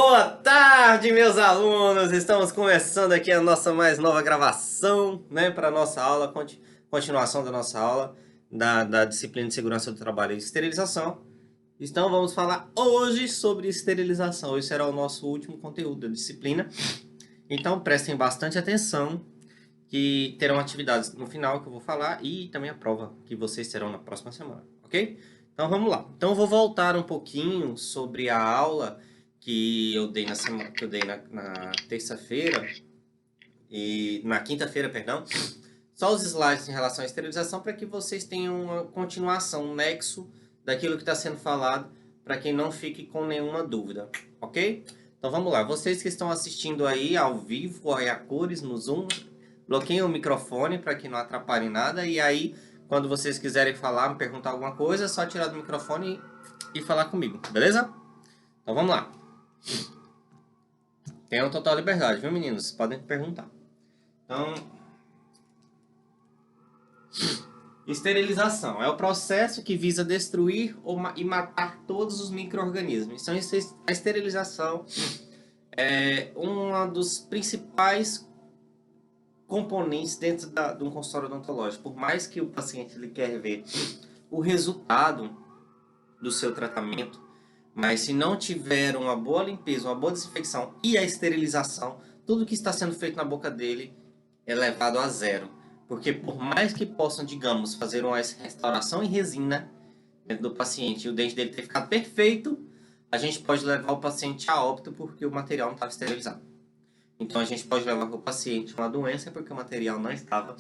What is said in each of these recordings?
Boa tarde, meus alunos! Estamos começando aqui a nossa mais nova gravação, né, para a nossa aula, continuação da nossa aula da disciplina de segurança do trabalho e esterilização. Então, vamos falar hoje sobre esterilização. Hoje será o nosso último conteúdo da disciplina. Então, prestem bastante atenção, que terão atividades no final que eu vou falar e também a prova que vocês terão na próxima semana, ok? Então, vamos lá. Então, eu vou voltar um pouquinho sobre a aula que eu dei na terça-feira e na quinta-feira, perdão, só os slides em relação à esterilização para que vocês tenham uma continuação, um nexo daquilo que está sendo falado, para quem não fique com nenhuma dúvida, ok? Então vamos lá, vocês que estão assistindo aí ao vivo, a cores no Zoom, bloqueiem o microfone para que não atrapalhe nada, e aí quando vocês quiserem falar, me perguntar alguma coisa, é só tirar do microfone e falar comigo, beleza? Então vamos lá. Tenham total liberdade, viu, meninos? Vocês podem perguntar. Então, esterilização é o processo que visa destruir e matar todos os micro-organismos. Então, a esterilização é um dos principais componentes dentro de um consultório odontológico. Por mais que o paciente ele quer ver o resultado do seu tratamento, mas se não tiver uma boa limpeza, uma boa desinfecção e a esterilização, tudo que está sendo feito na boca dele é levado a zero. Porque por mais que possam, digamos, fazer uma restauração em resina dentro do paciente e o dente dele ter ficado perfeito, a gente pode levar o paciente a óbito porque o material não estava esterilizado. Então a gente pode levar para o paciente uma doença porque o material não estava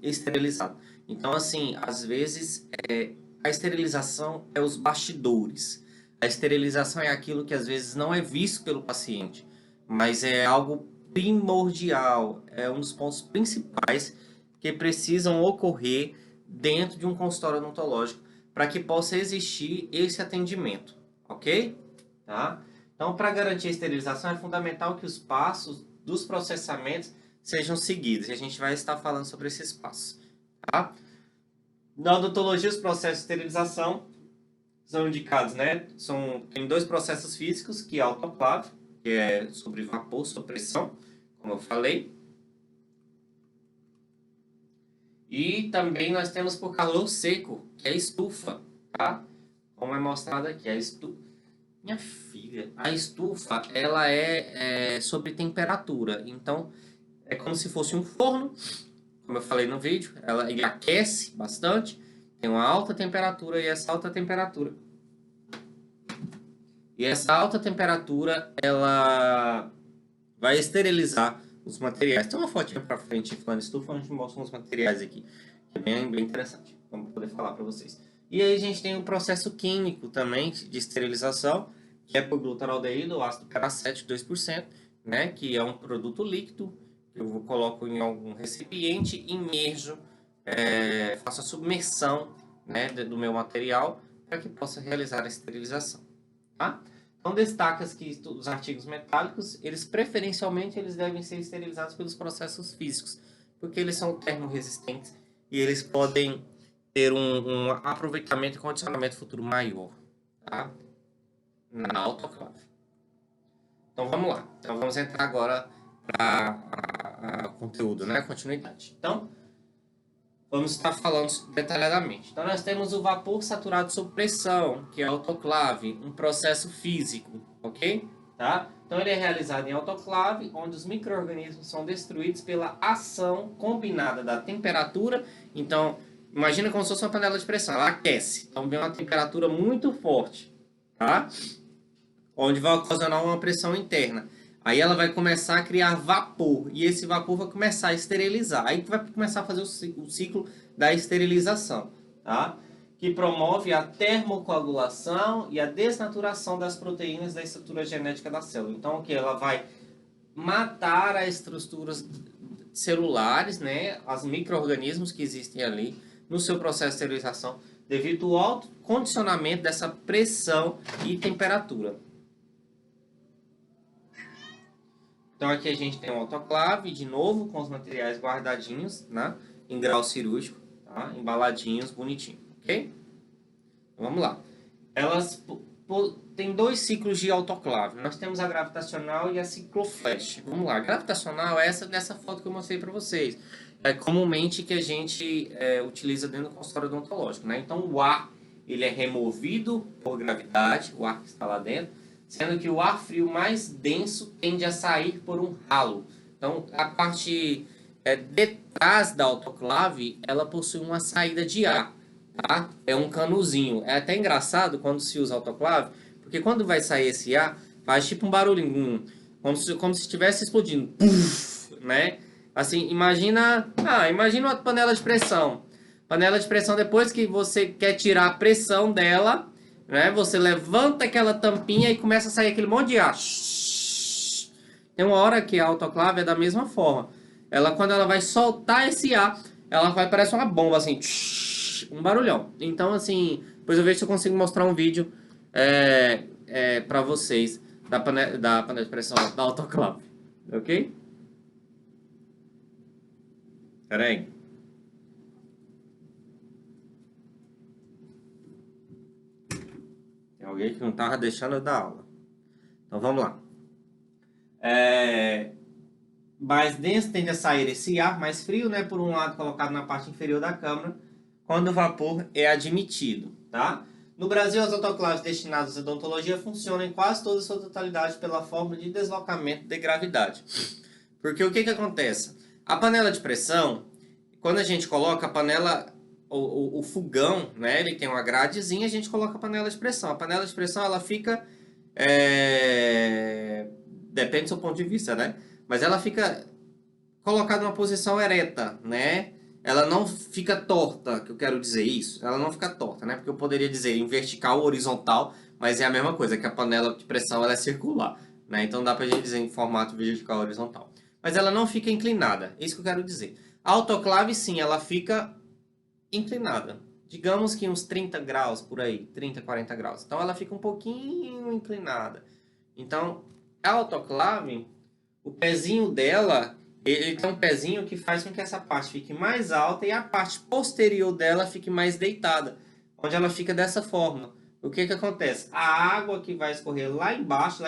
esterilizado. Então, assim, às vezes a esterilização é os bastidores. A esterilização é aquilo que às vezes não é visto pelo paciente, mas é algo primordial, é um dos pontos principais que precisam ocorrer dentro de um consultório odontológico para que possa existir esse atendimento, ok? Tá? Então, para garantir a esterilização, é fundamental que os passos dos processamentos sejam seguidos, e a gente vai estar falando sobre esses passos. Tá? Na odontologia, os processos de esterilização são indicados, né? Tem dois processos físicos, que é autoclave, que é sobre vapor, sob pressão, como eu falei. E também nós temos por calor seco, que é estufa, tá? Como é mostrado aqui, a estufa. Minha filha, a estufa, ela é sobre temperatura. Então, é como se fosse um forno, como eu falei no vídeo. Ele aquece bastante, tem uma alta temperatura e essa alta temperatura ela vai esterilizar os materiais. Tem uma fotinha para frente falando estufa, onde mostra uns materiais aqui, que é bem interessante, vamos poder falar para vocês. E aí a gente tem um processo químico também de esterilização, que é por glutaraldeído, ácido peracético 2%, né, que é um produto líquido, que eu coloco em algum recipiente, imerjo, faço a submersão, né, do meu material para que possa realizar a esterilização. Tá? Então destaca-se que os artigos metálicos, preferencialmente devem ser esterilizados pelos processos físicos, porque eles são termorresistentes e eles podem ter um aproveitamento e condicionamento futuro maior, tá? Na autoclave. Então vamos lá. Então vamos entrar agora para conteúdo, né? Continuidade. Então, vamos estar falando detalhadamente. Então, nós temos o vapor saturado sob pressão, que é autoclave, um processo físico, ok? Tá? Então, ele é realizado em autoclave, onde os micro-organismos são destruídos pela ação combinada da temperatura. Então, imagina como se fosse uma panela de pressão, ela aquece. Então, vem uma temperatura muito forte, tá? Onde vai ocasionar uma pressão interna. Aí ela vai começar a criar vapor, e esse vapor vai começar a esterilizar. Aí vai começar a fazer o ciclo da esterilização, tá? Que promove a termocoagulação e a desnaturação das proteínas da estrutura genética da célula. Então, o que? Ela vai matar as estruturas celulares, né? Os micro-organismos que existem ali no seu processo de esterilização, devido ao alto condicionamento dessa pressão e temperatura. Então aqui a gente tem um autoclave, de novo, com os materiais guardadinhos, né, em grau cirúrgico, tá, embaladinhos, bonitinho, ok? Então, vamos lá. tem dois ciclos de autoclave. Nós temos a gravitacional e a cicloflash. Vamos lá, a gravitacional é essa dessa foto que eu mostrei para vocês. É comumente que a gente utiliza dentro do consultório odontológico, né? Então o ar ele é removido por gravidade, o ar que está lá dentro, sendo que o ar frio mais denso tende a sair por um ralo. Então a parte de trás da autoclave ela possui uma saída de ar. Tá? É um canuzinho. É até engraçado quando se usa autoclave, porque quando vai sair esse ar, faz tipo um barulhinho, como se estivesse explodindo. Puff, né? Assim, imagina uma panela de pressão. Panela de pressão, depois que você quer tirar a pressão dela, né? Você levanta aquela tampinha e começa a sair aquele monte de ar. Tem uma hora que a autoclave é da mesma forma. Quando ela vai soltar esse ar, ela vai parecer uma bomba, assim, um barulhão. Então, assim, depois eu vejo se eu consigo mostrar um vídeo para vocês da panela de pressão da autoclave. Ok? Pera aí. Tem alguém que não tava deixando eu dar aula. Então vamos lá. Mais denso tende a sair esse ar mais frio, né? Por um lado colocado na parte inferior da câmara, quando o vapor é admitido, tá? No Brasil, as autoclaves destinadas à odontologia funcionam em quase toda a sua totalidade pela forma de deslocamento de gravidade. Porque o que acontece? A panela de pressão, quando a gente coloca a panela, o fogão, né? Ele tem uma gradezinha, a gente coloca a panela de pressão. A panela de pressão, ela fica... depende do seu ponto de vista, né? Mas ela fica colocada numa posição ereta, né? Ela não fica torta, que eu quero dizer isso. Ela não fica torta, né? Porque eu poderia dizer em vertical ou horizontal, mas é a mesma coisa, que a panela de pressão ela é circular, né? Então dá pra gente dizer em formato vertical ou horizontal. Mas ela não fica inclinada, é isso que eu quero dizer. A autoclave, sim, ela fica inclinada. Digamos que uns 30 graus por aí, 30, 40 graus. Então ela fica um pouquinho inclinada. Então, a autoclave, o pezinho dela, ele tem um pezinho que faz com que essa parte fique mais alta e a parte posterior dela fique mais deitada, onde ela fica dessa forma. O que acontece? A água que vai escorrer lá embaixo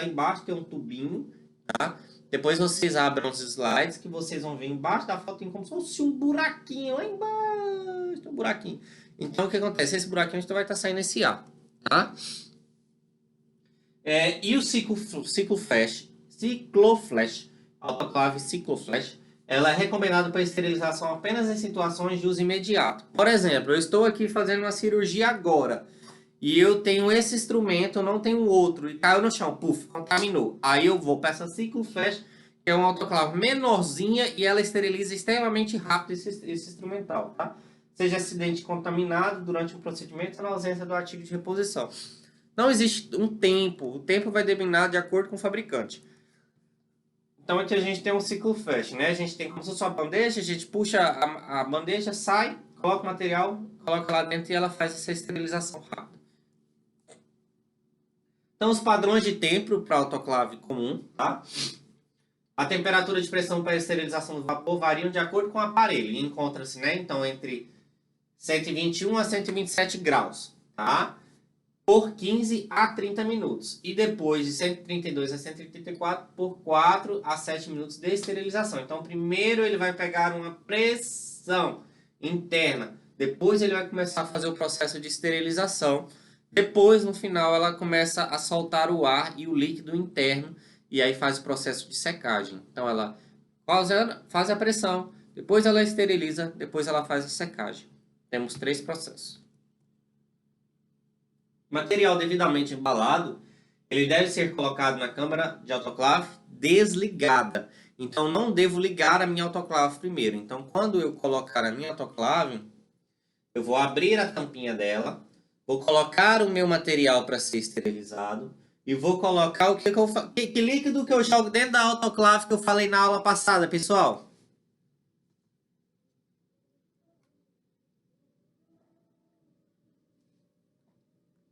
tem um tubinho, tá? Depois vocês abram os slides que vocês vão ver embaixo da foto tem como se fosse um buraquinho lá embaixo, tem um buraquinho. Então o que acontece? Esse buraquinho vai estar saindo esse ar, tá? E o cicloflash, autoclave cicloflash, ela é recomendada para esterilização apenas em situações de uso imediato. Por exemplo, eu estou aqui fazendo uma cirurgia agora e eu tenho esse instrumento, não tenho outro, e caiu no chão, puf, contaminou. Aí eu vou para essa cicloflash, que é uma autoclave menorzinha e ela esteriliza extremamente rápido esse instrumental, tá? Seja acidente contaminado durante o procedimento ou na ausência do artigo de reposição. Não existe um tempo, o tempo vai determinar de acordo com o fabricante. Então aqui a gente tem um cicloflash, né? A gente tem como se fosse uma bandeja, a gente puxa a bandeja, sai, coloca o material, coloca lá dentro e ela faz essa esterilização rápida. Então os padrões de tempo para autoclave comum, tá? A temperatura de pressão para a esterilização do vapor variam de acordo com o aparelho. E encontra-se, né? Então entre 121 a 127 graus, tá? Por 15 a 30 minutos. E depois de 132 a 134 por 4 a 7 minutos de esterilização. Então, primeiro ele vai pegar uma pressão interna. Depois ele vai começar a fazer o processo de esterilização. Depois, no final, ela começa a soltar o ar e o líquido interno. E aí faz o processo de secagem. Então, ela faz a pressão. Depois ela esteriliza. Depois ela faz a secagem. Temos 3 processos. Material devidamente embalado, ele deve ser colocado na câmara de autoclave desligada. Então, não devo ligar a minha autoclave primeiro. Então, quando eu colocar a minha autoclave, eu vou abrir a tampinha dela, vou colocar o meu material para ser esterilizado e vou colocar o que líquido que eu jogo dentro da autoclave que eu falei na aula passada, pessoal.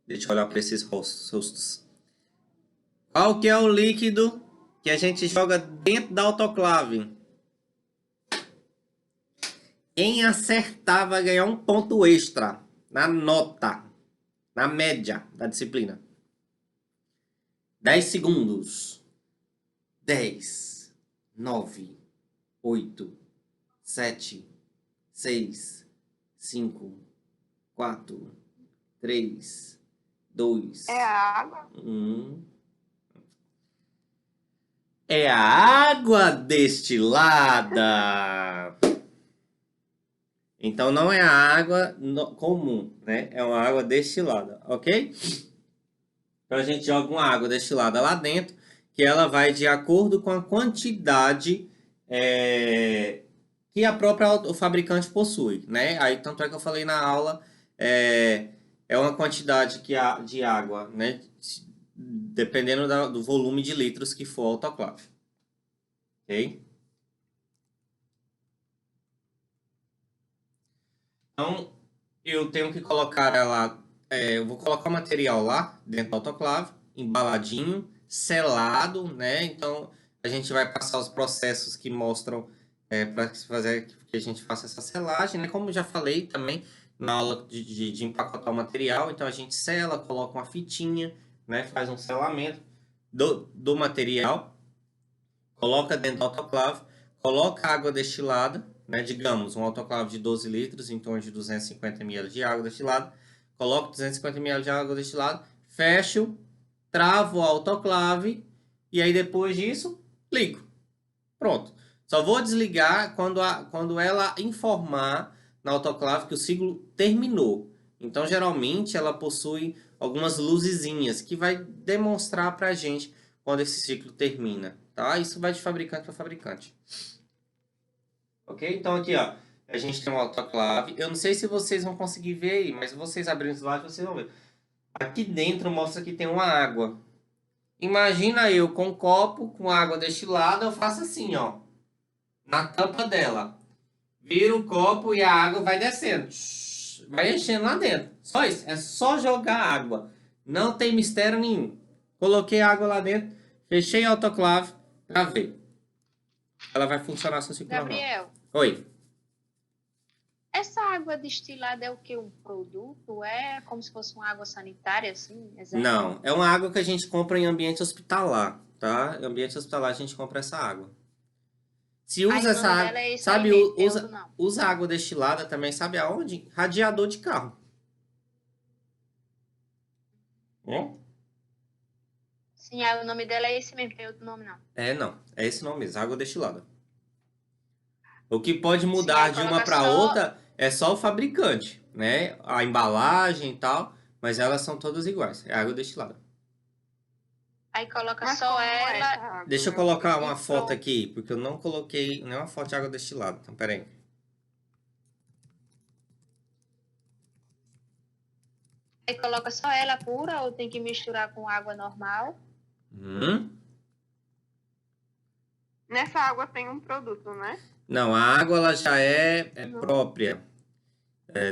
Deixa eu olhar para esses rostos. Qual que é o líquido que a gente joga dentro da autoclave? Quem acertar vai ganhar um ponto extra na nota, na média da disciplina. 10 segundos. 10, 9, 8, 7, 6, 5, 4, 3, 2, É a água? 1. É a água destilada. Então não é a água comum, né? É uma água destilada, ok? Então a gente joga uma água destilada lá dentro, que ela vai de acordo com a quantidade que o fabricante possui, né? Aí tanto é que eu falei na aula, é uma quantidade de água, né? Dependendo do volume de litros que for o autoclave, ok? Então, eu tenho que colocar ela. Eu vou colocar o material lá dentro do autoclave, embaladinho, selado, né? Então, a gente vai passar os processos que mostram para fazer que a gente faça essa selagem, né? Como eu já falei também na aula de empacotar o material, então a gente sela, coloca uma fitinha, né? Faz um selamento do material, coloca dentro do autoclave, coloca água destilada, né? Digamos, um autoclave de 12 litros, em torno de 250 ml de água destilada, coloco 250 ml de água destilada, fecho, travo o autoclave e aí depois disso, ligo. Pronto. Só vou desligar quando ela informar na autoclave que o ciclo terminou. Então, geralmente, ela possui algumas luzezinhas que vai demonstrar para a gente quando esse ciclo termina, tá? Isso vai de fabricante para fabricante. Ok? Então, aqui, ó, a gente tem um autoclave. Eu não sei se vocês vão conseguir ver aí, mas se vocês abrirem os lados, vocês vão ver. Aqui dentro mostra que tem uma água. Imagina eu com um copo com água destilada, eu faço assim, ó, na tampa dela. Vira o copo e a água vai descendo. Vai enchendo lá dentro. Só isso. É só jogar água. Não tem mistério nenhum. Coloquei a água lá dentro, fechei a autoclave para ver. Ela vai funcionar seu ciclo normal. Gabriel, Oi. essa água destilada é o que? Um produto? É como se fosse uma água sanitária, assim? Exemplo? Não, é uma água que a gente compra em ambiente hospitalar, tá? Em ambiente hospitalar a gente compra essa água. Se Aí usa o essa nome água, dela é esse aí sabe, mesmo, tem outro não. usa água destilada também, sabe aonde? Radiador de carro. Ó. Sim, aí o nome dela é esse mesmo, tem outro nome não. Não. É esse nome mesmo, água destilada. O que pode Sim, mudar aí de uma coloca para só... outra é só o fabricante, né? A embalagem e tal, mas elas são todas iguais. É água destilada. Aí coloca Mas só como é essa ela água, Deixa eu meu colocar filho? uma e foto pronto. aqui, porque eu não coloquei nenhuma foto de água destilada. Então, peraí. Aí coloca só ela pura ou tem que misturar com água normal? Hum? Nessa água tem um produto, né? Não, a água ela já é Não. própria.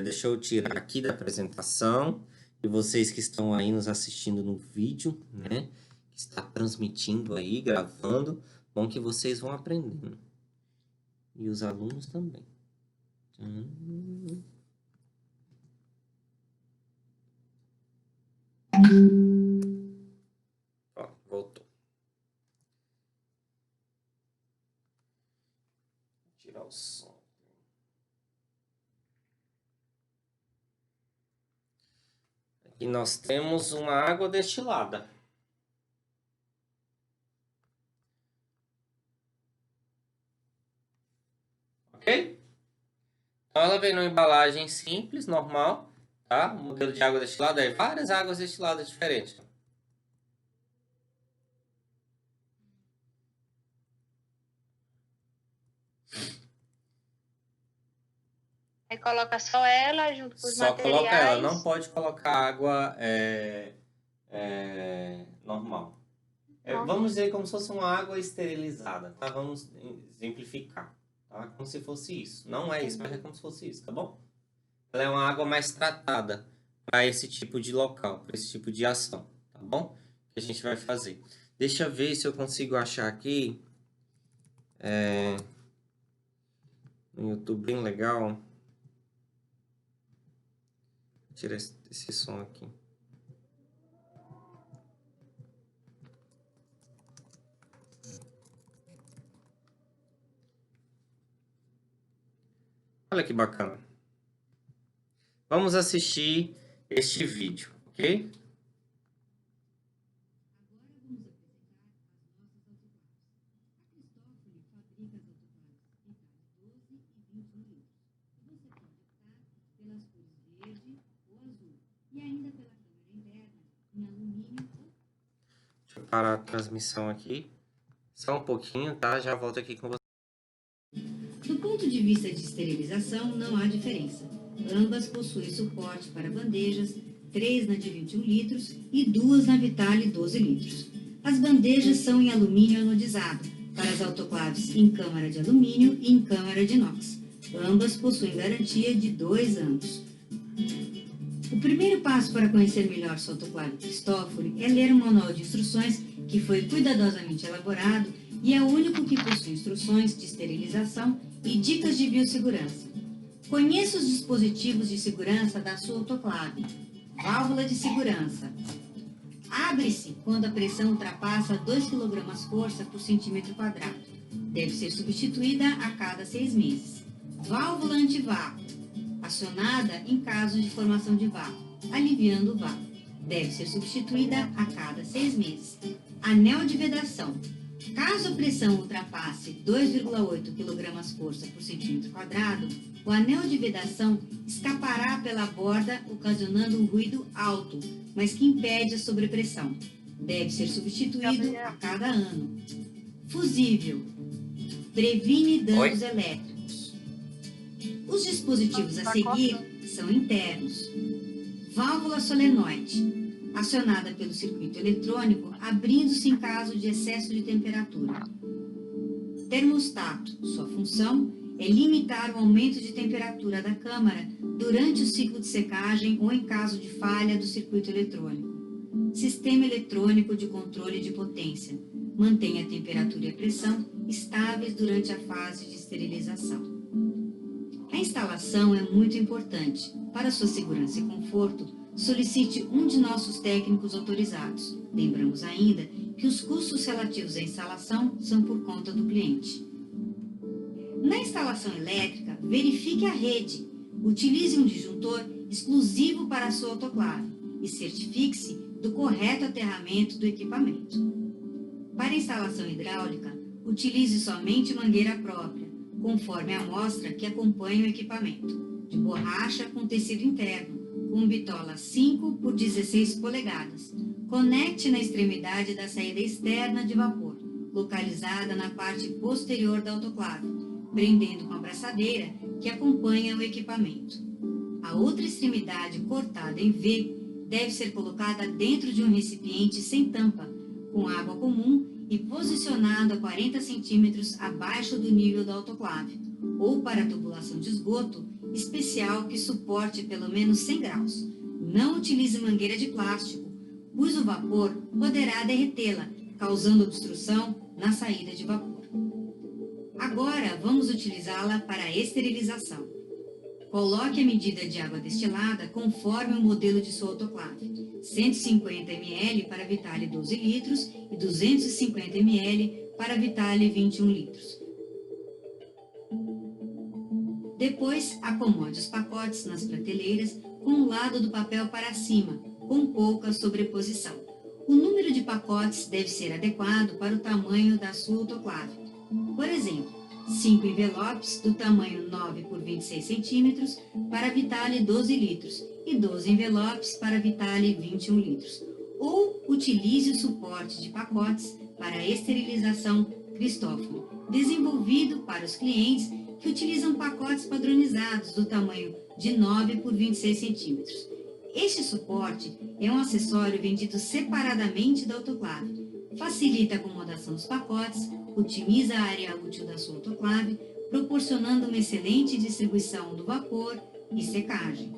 Deixa eu tirar aqui da apresentação. E vocês que estão aí nos assistindo no vídeo, né? Que está transmitindo aí, gravando. Bom que vocês vão aprendendo. E os alunos também. Ó, voltou. Vou tirar o som. Aqui nós temos uma água destilada. Ok? Então ela vem numa embalagem simples, normal, tá? O modelo de água destilada é várias águas destiladas diferentes. Aí coloca só ela junto com os Só coloca ela, não materiais. pode colocar água normal. Vamos dizer como se fosse uma água esterilizada, tá? Vamos exemplificar, tá? Como se fosse isso. Não é isso, mas é como se fosse isso, tá bom? Ela é uma água mais tratada para esse tipo de local, para esse tipo de ação, tá bom? Que a gente vai fazer. Deixa eu ver se eu consigo achar aqui no YouTube bem legal. Tira esse som aqui. Olha que bacana. Vamos assistir este vídeo, ok? Deixa eu parar a transmissão aqui. Só um pouquinho, tá? Já volto aqui com você. Do ponto de vista de esterilização, não há diferença. Ambas possuem suporte para bandejas, 3 na de 21 litros e 2 na Vitale 12 litros. As bandejas são em alumínio anodizado, para as autoclaves em câmara de alumínio e em câmara de inox. Ambas possuem garantia de 2 anos. O primeiro passo para conhecer melhor sua autoclave Cristofori é ler um manual de instruções que foi cuidadosamente elaborado e é o único que possui instruções de esterilização e dicas de biossegurança. Conheça os dispositivos de segurança da sua autoclave. Válvula de segurança. Abre-se quando a pressão ultrapassa 2 kg força por centímetro quadrado. Deve ser substituída a cada 6 meses. Válvula antivácuo. Acionada em caso de formação de vácuo, aliviando o vácuo. Deve ser substituída a cada 6 meses. Anel de vedação. Caso a pressão ultrapasse 2,8 kg força por centímetro quadrado, o anel de vedação escapará pela borda, ocasionando um ruído alto, mas que impede a sobrepressão. Deve ser substituído a cada ano. Fusível. Previne danos elétricos. Os dispositivos a seguir são internos. Válvula solenoide. Acionada pelo circuito eletrônico, abrindo-se em caso de excesso de temperatura. Termostato. Sua função é limitar o aumento de temperatura da câmara durante o ciclo de secagem ou em caso de falha do circuito eletrônico. Sistema eletrônico de controle de potência. Mantém a temperatura e a pressão estáveis durante a fase de esterilização. A instalação é muito importante. Para sua segurança e conforto, solicite um de nossos técnicos autorizados. Lembramos ainda que os custos relativos à instalação são por conta do cliente. Na instalação elétrica, verifique a rede. Utilize um disjuntor exclusivo para a sua autoclave e certifique-se do correto aterramento do equipamento. Para a instalação hidráulica, utilize somente mangueira própria, conforme a amostra que acompanha o equipamento, de borracha com tecido interno, com bitola 5 por 16 polegadas. Conecte na extremidade da saída externa de vapor, localizada na parte posterior da autoclave, prendendo com a braçadeira que acompanha o equipamento. A outra extremidade, cortada em V, deve ser colocada dentro de um recipiente sem tampa, com água comum e posicionado a 40 centímetros abaixo do nível da autoclave, ou para tubulação de esgoto especial que suporte pelo menos 100 graus. Não utilize mangueira de plástico, pois o vapor poderá derretê-la, causando obstrução na saída de vapor. Agora, vamos utilizá-la para a esterilização. Coloque a medida de água destilada conforme o modelo de sua autoclave. 150 ml para Vitale 12 litros e 250 ml para Vitale 21 litros. Depois, acomode os pacotes nas prateleiras com o lado do papel para cima, com pouca sobreposição. O número de pacotes deve ser adequado para o tamanho da sua autoclave. Por exemplo, 5 envelopes do tamanho 9 por 26 centímetros para Vitale 12 litros e 12 envelopes para Vitale 21 litros. Ou utilize o suporte de pacotes para esterilização Cristofori, desenvolvido para os clientes que utilizam pacotes padronizados do tamanho de 9 por 26 centímetros. Este suporte é um acessório vendido separadamente da autoclave. Facilita a acomodação dos pacotes, otimiza a área útil da sua autoclave, proporcionando uma excelente distribuição do vapor e secagem.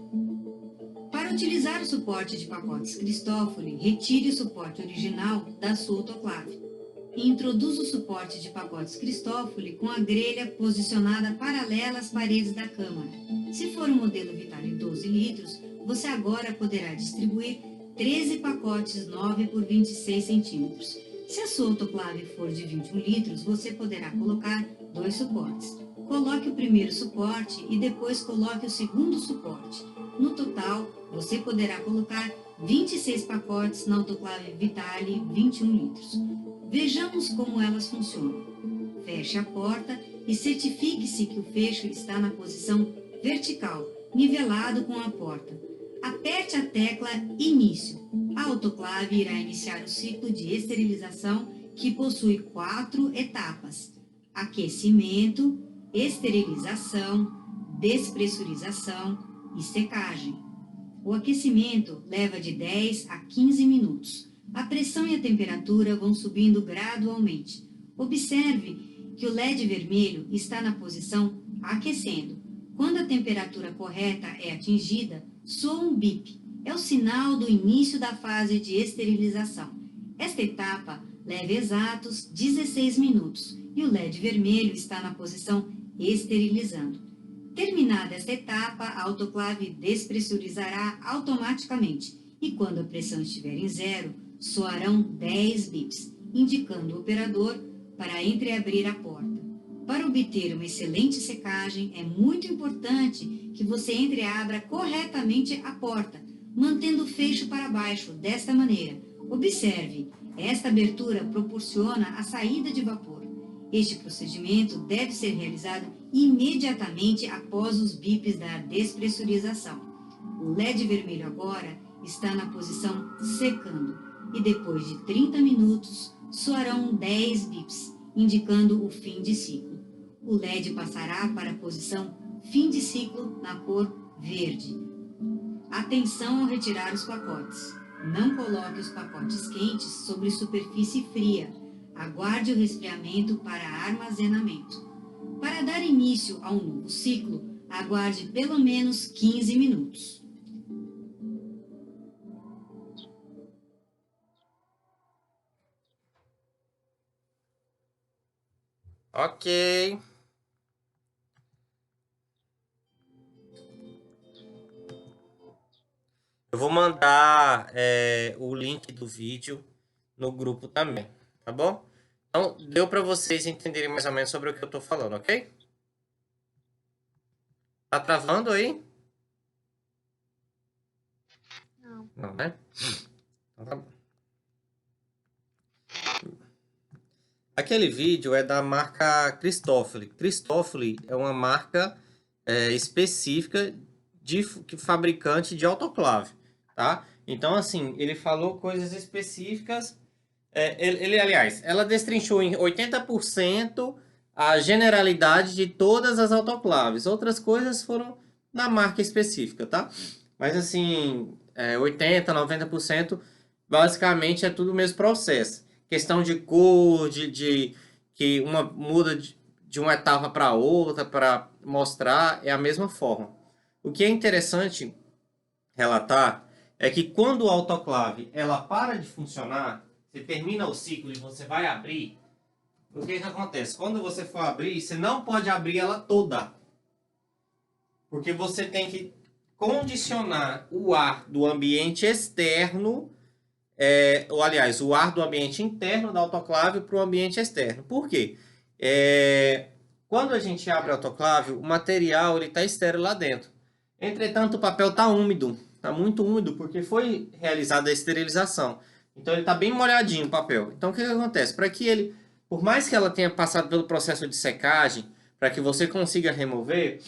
Para utilizar o suporte de pacotes Cristofori, retire o suporte original da sua autoclave. E introduza o suporte de pacotes Cristofori com a grelha posicionada paralela às paredes da câmara. Se for um modelo Vitale 12 litros, você agora poderá distribuir 13 pacotes 9 por 26 centímetros. Se a sua autoclave for de 21 litros, você poderá colocar 2 suportes. Coloque o primeiro suporte e depois coloque o segundo suporte. No total, você poderá colocar 26 pacotes na autoclave Vitale 21 litros. Vejamos como elas funcionam. Feche a porta e certifique-se que o fecho está na posição vertical, nivelado com a porta. Aperte a tecla Início. A autoclave irá iniciar o ciclo de esterilização que possui 4 etapas: aquecimento, esterilização, despressurização e secagem. O aquecimento leva de 10 a 15 minutos. A pressão e a temperatura vão subindo gradualmente. Observe que o LED vermelho está na posição aquecendo. Quando a temperatura correta é atingida, soa um bip. É o sinal do início da fase de esterilização. Esta etapa leva exatos 16 minutos e o LED vermelho está na posição esterilizando. Terminada esta etapa, a autoclave despressurizará automaticamente e quando a pressão estiver em zero, soarão 10 bips, indicando o operador para entreabrir a porta. Para obter uma excelente secagem, é muito importante que você entreabra corretamente a porta, mantendo o fecho para baixo, desta maneira. Observe, esta abertura proporciona a saída de vapor. Este procedimento deve ser realizado imediatamente após os bips da despressurização. O LED vermelho agora está na posição secando e depois de 30 minutos soarão 10 bips, indicando o fim de ciclo. O LED passará para a posição fim de ciclo na cor verde. Atenção ao retirar os pacotes. Não coloque os pacotes quentes sobre superfície fria. Aguarde o resfriamento para armazenamento. Para dar início a um novo ciclo, aguarde pelo menos 15 minutos. Ok. Eu vou mandar o link do vídeo no grupo também, tá bom? Então, deu para vocês entenderem mais ou menos sobre o que eu tô falando, ok? Tá travando aí? Não. Não, né? Então, tá bom. Aquele vídeo é da marca Christofle. Christofle é uma marca específica de fabricante de autoclave, tá? Então, assim, ele falou coisas específicas. Aliás, ela destrinchou em 80% a generalidade de todas as autoclaves. Outras coisas foram da marca específica, tá? Mas, assim, 80%, 90% basicamente é tudo o mesmo processo. Questão de cor, que uma muda de uma etapa para outra para mostrar, é a mesma forma. O que é interessante relatar é que quando o autoclave ela para de funcionar, você termina o ciclo e você vai abrir, o que acontece? Quando você for abrir, você não pode abrir ela toda. Porque você tem que condicionar o ar do ambiente externo, ou aliás, o ar do ambiente interno da autoclave para o ambiente externo. Por quê? Quando a gente abre a autoclave, o material está estéril lá dentro. Entretanto, o papel está úmido, está muito úmido, porque foi realizada a esterilização. Então, ele está bem molhadinho o papel. Então, o que acontece? Para que ele, por mais que ela tenha passado pelo processo de secagem, para que você consiga remover,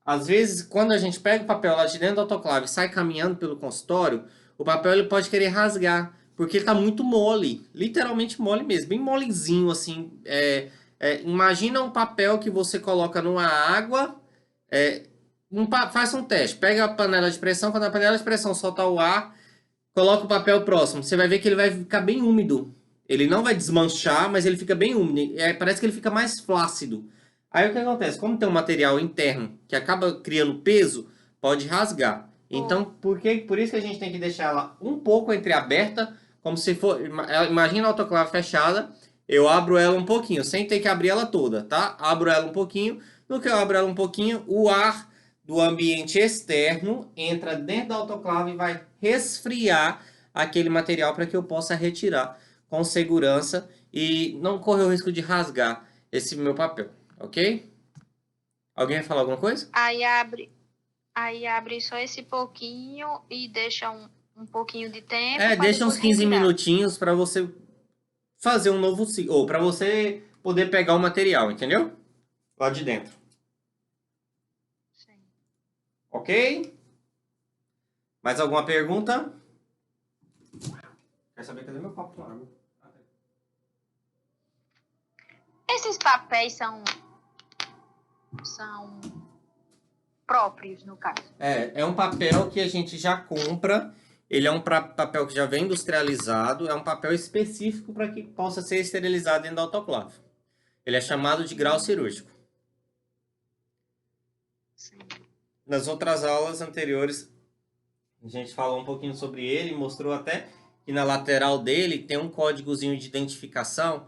às vezes, quando a gente pega o papel lá de dentro do autoclave e sai caminhando pelo consultório, o papel ele pode querer rasgar, porque ele está muito mole, literalmente mole mesmo, bem molezinho, assim. Imagina um papel que você coloca numa água, faz um teste, pega a panela de pressão, quando a panela de pressão solta o ar, coloca o papel próximo, você vai ver que ele vai ficar bem úmido. Ele não vai desmanchar, mas ele fica bem úmido, parece que ele fica mais flácido. Aí o que acontece? Como tem um material interno que acaba criando peso, pode rasgar. Então, por isso que a gente tem que deixar ela um pouco entreaberta, como se for... Imagina a autoclave fechada, eu abro ela um pouquinho, sem ter que abrir ela toda, tá? Abro ela um pouquinho, no que eu abro ela um pouquinho, o ar do ambiente externo entra dentro da autoclave e vai resfriar aquele material para que eu possa retirar com segurança e não correr o risco de rasgar esse meu papel, ok? Alguém vai falar alguma coisa? Aí abre só esse pouquinho e deixa um pouquinho de tempo para Deixa uns depois 15 revirar. minutinhos para você fazer um novo ciclo, ou para você poder pegar o material, entendeu? Lá de dentro. Sim. Ok? Mais alguma pergunta? Quer saber cadê meu copo com água? Esses papéis são próprios, no caso. É um papel que a gente já compra. Ele é um papel que já vem industrializado. É um papel específico para que possa ser esterilizado dentro do autoclave. Ele é chamado de grau cirúrgico. Sim. Nas outras aulas anteriores, a gente falou um pouquinho sobre ele, mostrou até que na lateral dele tem um códigozinho de identificação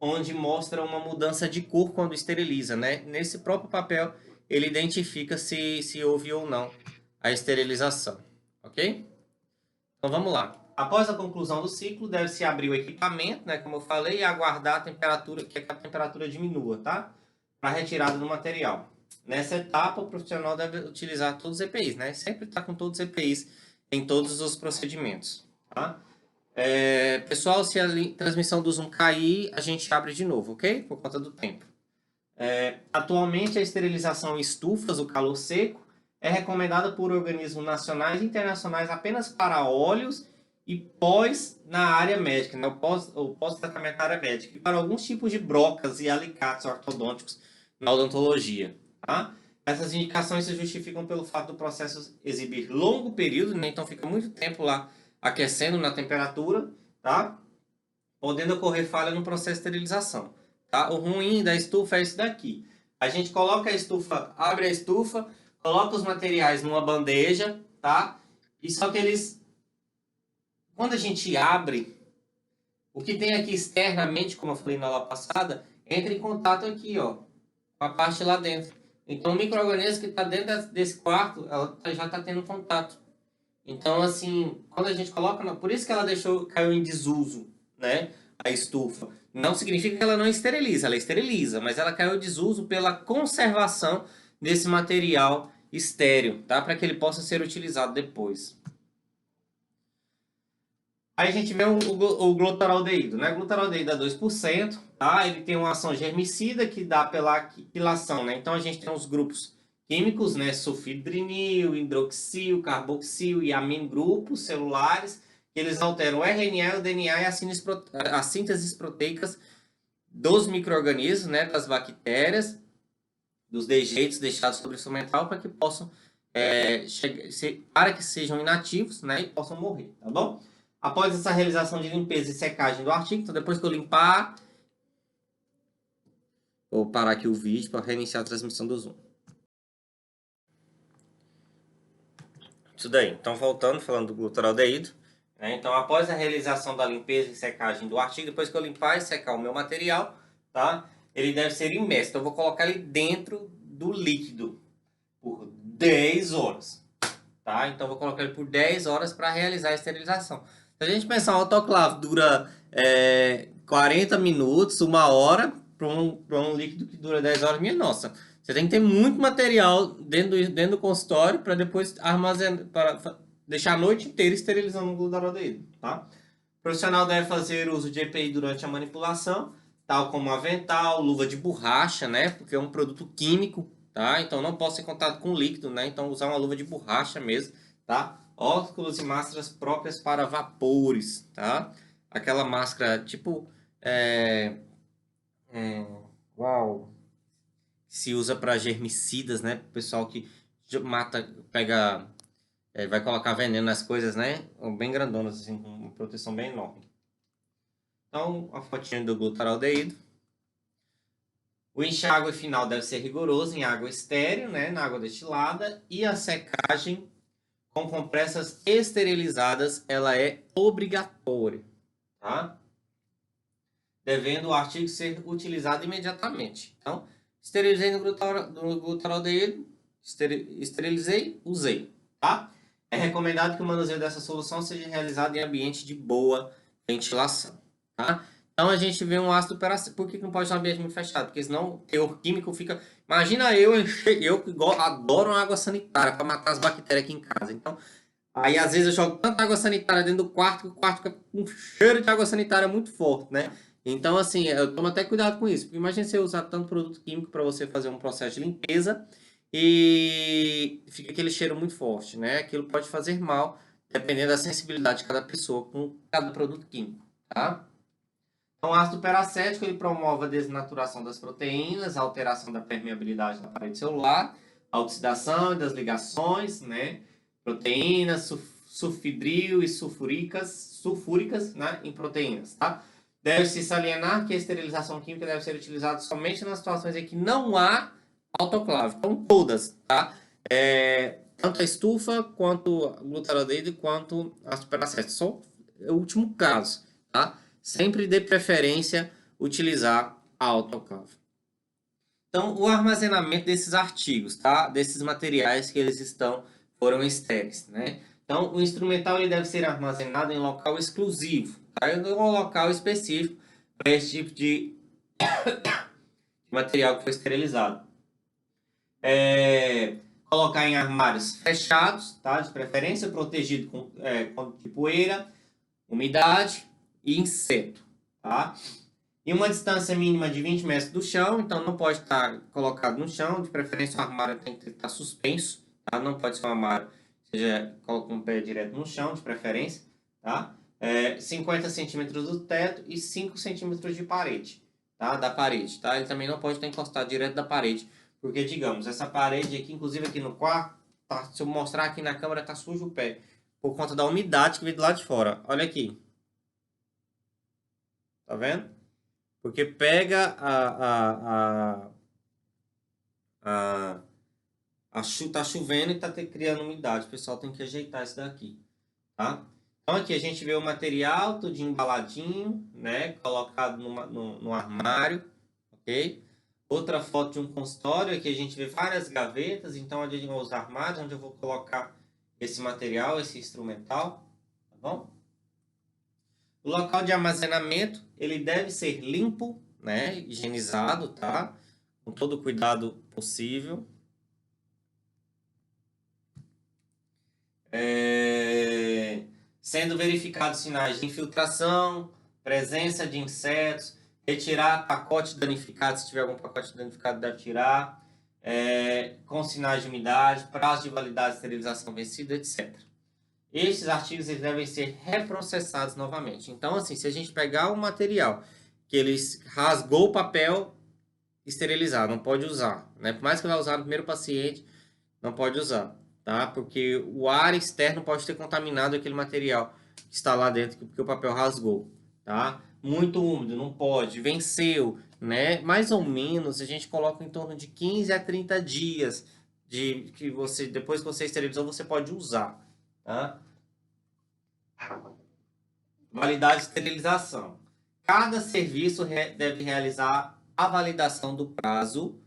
onde mostra uma mudança de cor quando esteriliza, né? Nesse próprio papel, ele identifica se houve ou não a esterilização, ok? Então vamos lá. Após a conclusão do ciclo, deve-se abrir o equipamento, né? Como eu falei, e aguardar a temperatura, que a temperatura diminua, tá? Para retirada do material. Nessa etapa, o profissional deve utilizar todos os EPIs, né? Sempre está com todos os EPIs em todos os procedimentos, tá? Pessoal, se a transmissão do Zoom cair, a gente abre de novo, ok? Por conta do tempo. Atualmente, a esterilização em estufas, o calor seco, é recomendada por organismos nacionais e internacionais apenas para óleos e pós na área médica, né? o pós-tratamento na área médica, e para alguns tipos de brocas e alicates ortodônticos na odontologia. Tá? Essas indicações se justificam pelo fato do processo exibir longo período, né? Então fica muito tempo lá aquecendo na temperatura, tá? Podendo ocorrer falha no processo de esterilização. Tá? O ruim da estufa é esse daqui. A gente coloca a estufa, abre a estufa, coloca os materiais numa bandeja, tá? E só que eles, quando a gente abre, o que tem aqui externamente, como eu falei na aula passada, entra em contato aqui, ó, com a parte lá dentro. Então o micro-organismo que está dentro desse quarto, ela já está tendo contato. Então, assim, quando a gente coloca, por isso que ela caiu em desuso, né? A estufa. Não significa que ela não esteriliza, ela esteriliza, mas ela caiu em desuso pela conservação desse material estéril, tá? Para que ele possa ser utilizado depois. Aí a gente vê o glutaraldeído, né? Glutaraldeído é 2%, tá? Ele tem uma ação germicida que dá pela quilação, né? Então a gente tem os grupos químicos, né? Sulfidrinil, hidroxil, carboxil e aminogrupos celulares, que eles alteram o RNA, o DNA e as sínteses proteicas dos micro-organismos, né? Das bactérias, dos dejeitos deixados sobre o instrumental para que possam para que sejam inativos, né? E possam morrer, tá bom? Após essa realização de limpeza e secagem do artigo, então depois que eu limpar, vou parar aqui o vídeo para reiniciar a transmissão do Zoom. Isso daí. Então, voltando, falando do glutaraldeído, né? Então, após a realização da limpeza e secagem do artigo, depois que eu limpar e secar o meu material, tá? Ele deve ser imerso. Então, eu vou colocar ele dentro do líquido por 10 horas, tá? Então, eu vou colocar ele por 10 horas para realizar a esterilização. Se a gente pensar, um autoclave dura 40 minutos, 1 hora, para um líquido que dura 10 horas, minha nossa. Você tem que ter muito material dentro do consultório para depois armazenar, para deixar a noite inteira esterilizando o glutaraldeído, tá? O profissional deve fazer uso de EPI durante a manipulação, tal como avental, luva de borracha, né? Porque é um produto químico, tá? Então não posso ser em contato com líquido, né? Então usar uma luva de borracha mesmo, tá? Óculos e máscaras próprias para vapores, tá? Aquela máscara tipo uau, se usa para germicidas, né? O pessoal que vai colocar veneno nas coisas, né? Bem grandonas, assim, com uma proteção bem enorme. Então, a fotinha do glutaraldeído. O enxágue final deve ser rigoroso em água estéril, né? Na água destilada. E a secagem com compressas esterilizadas, ela é obrigatória, tá? Devendo o artigo ser utilizado imediatamente. Então, esterilizei no glutaraldeído, esterilizei, usei, tá? É recomendado que o manuseio dessa solução seja realizado em ambiente de boa ventilação, tá? Então a gente vê um ácido peracético. Por que não pode ser um ambiente muito fechado? Porque senão o teor químico fica... Imagina eu que adoro uma água sanitária para matar as bactérias aqui em casa. Então, aí às vezes eu jogo tanta água sanitária dentro do quarto que o quarto fica com um cheiro de água sanitária muito forte, né? Então, assim, eu tomo até cuidado com isso. Porque imagina você usar tanto produto químico para você fazer um processo de limpeza e fica aquele cheiro muito forte, né? Aquilo pode fazer mal, dependendo da sensibilidade de cada pessoa com cada produto químico, tá? Então, o ácido peracético ele promove a desnaturação das proteínas, a alteração da permeabilidade da parede celular, a oxidação e das ligações, né? Proteínas, sulfidril e sulfúricas, né? Em proteínas, tá? Deve-se salientar que a esterilização química deve ser utilizada somente nas situações em que não há autoclave. Então, todas, tá? Tanto a estufa, quanto a glutaraldeído, quanto a superacético. Só o último caso, tá? Sempre dê preferência utilizar a autoclave. Então, o armazenamento desses artigos, tá? Desses materiais que eles foram estéreis, né? Então, o instrumental ele deve ser armazenado em local exclusivo, tá? Em um local específico para esse tipo de material que foi esterilizado. Colocar em armários fechados, tá? De preferência, protegido de poeira, umidade e inseto, tá? Em uma distância mínima de 20 metros do chão, então não pode estar colocado no chão, de preferência o armário tem que estar suspenso, tá? Não pode ser um armário, seja, coloca um pé direto no chão, de preferência, tá? 50 centímetros do teto e 5 centímetros de parede, tá? Da parede, tá? Ele também não pode estar encostado direto da parede, porque, digamos, essa parede aqui, inclusive aqui no quarto, tá? Se eu mostrar aqui na câmera, tá sujo o pé, por conta da umidade que vem do lado de fora. Olha aqui. Tá vendo? Porque pega tá chovendo e tá criando umidade. O pessoal tem que ajeitar isso daqui, tá? Então aqui a gente vê o material tudo embaladinho, né? Colocado no armário, ok? Outra foto de um consultório, aqui a gente vê várias gavetas. Então onde vão os armários, onde eu vou colocar esse material, esse instrumental, tá bom? O local de armazenamento, ele deve ser limpo, né, higienizado, tá? Com todo o cuidado possível. Sendo verificados sinais de infiltração, presença de insetos, retirar pacote danificado, se tiver algum pacote danificado, deve tirar, com sinais de umidade, prazo de validade de esterilização vencido, etc. Estes artigos eles devem ser reprocessados novamente. Então, assim, se a gente pegar o material que eles rasgou o papel, esterilizar, não pode usar, né? Por mais que vai usar no primeiro paciente, não pode usar, tá? Porque o ar externo pode ter contaminado aquele material que está lá dentro, porque o papel rasgou, tá? Muito úmido, não pode. Venceu, né? Mais ou menos, a gente coloca em torno de 15 a 30 dias que você, depois que você esterilizou, você pode usar. Tá? Validade de esterilização. Cada serviço deve realizar a validação do prazo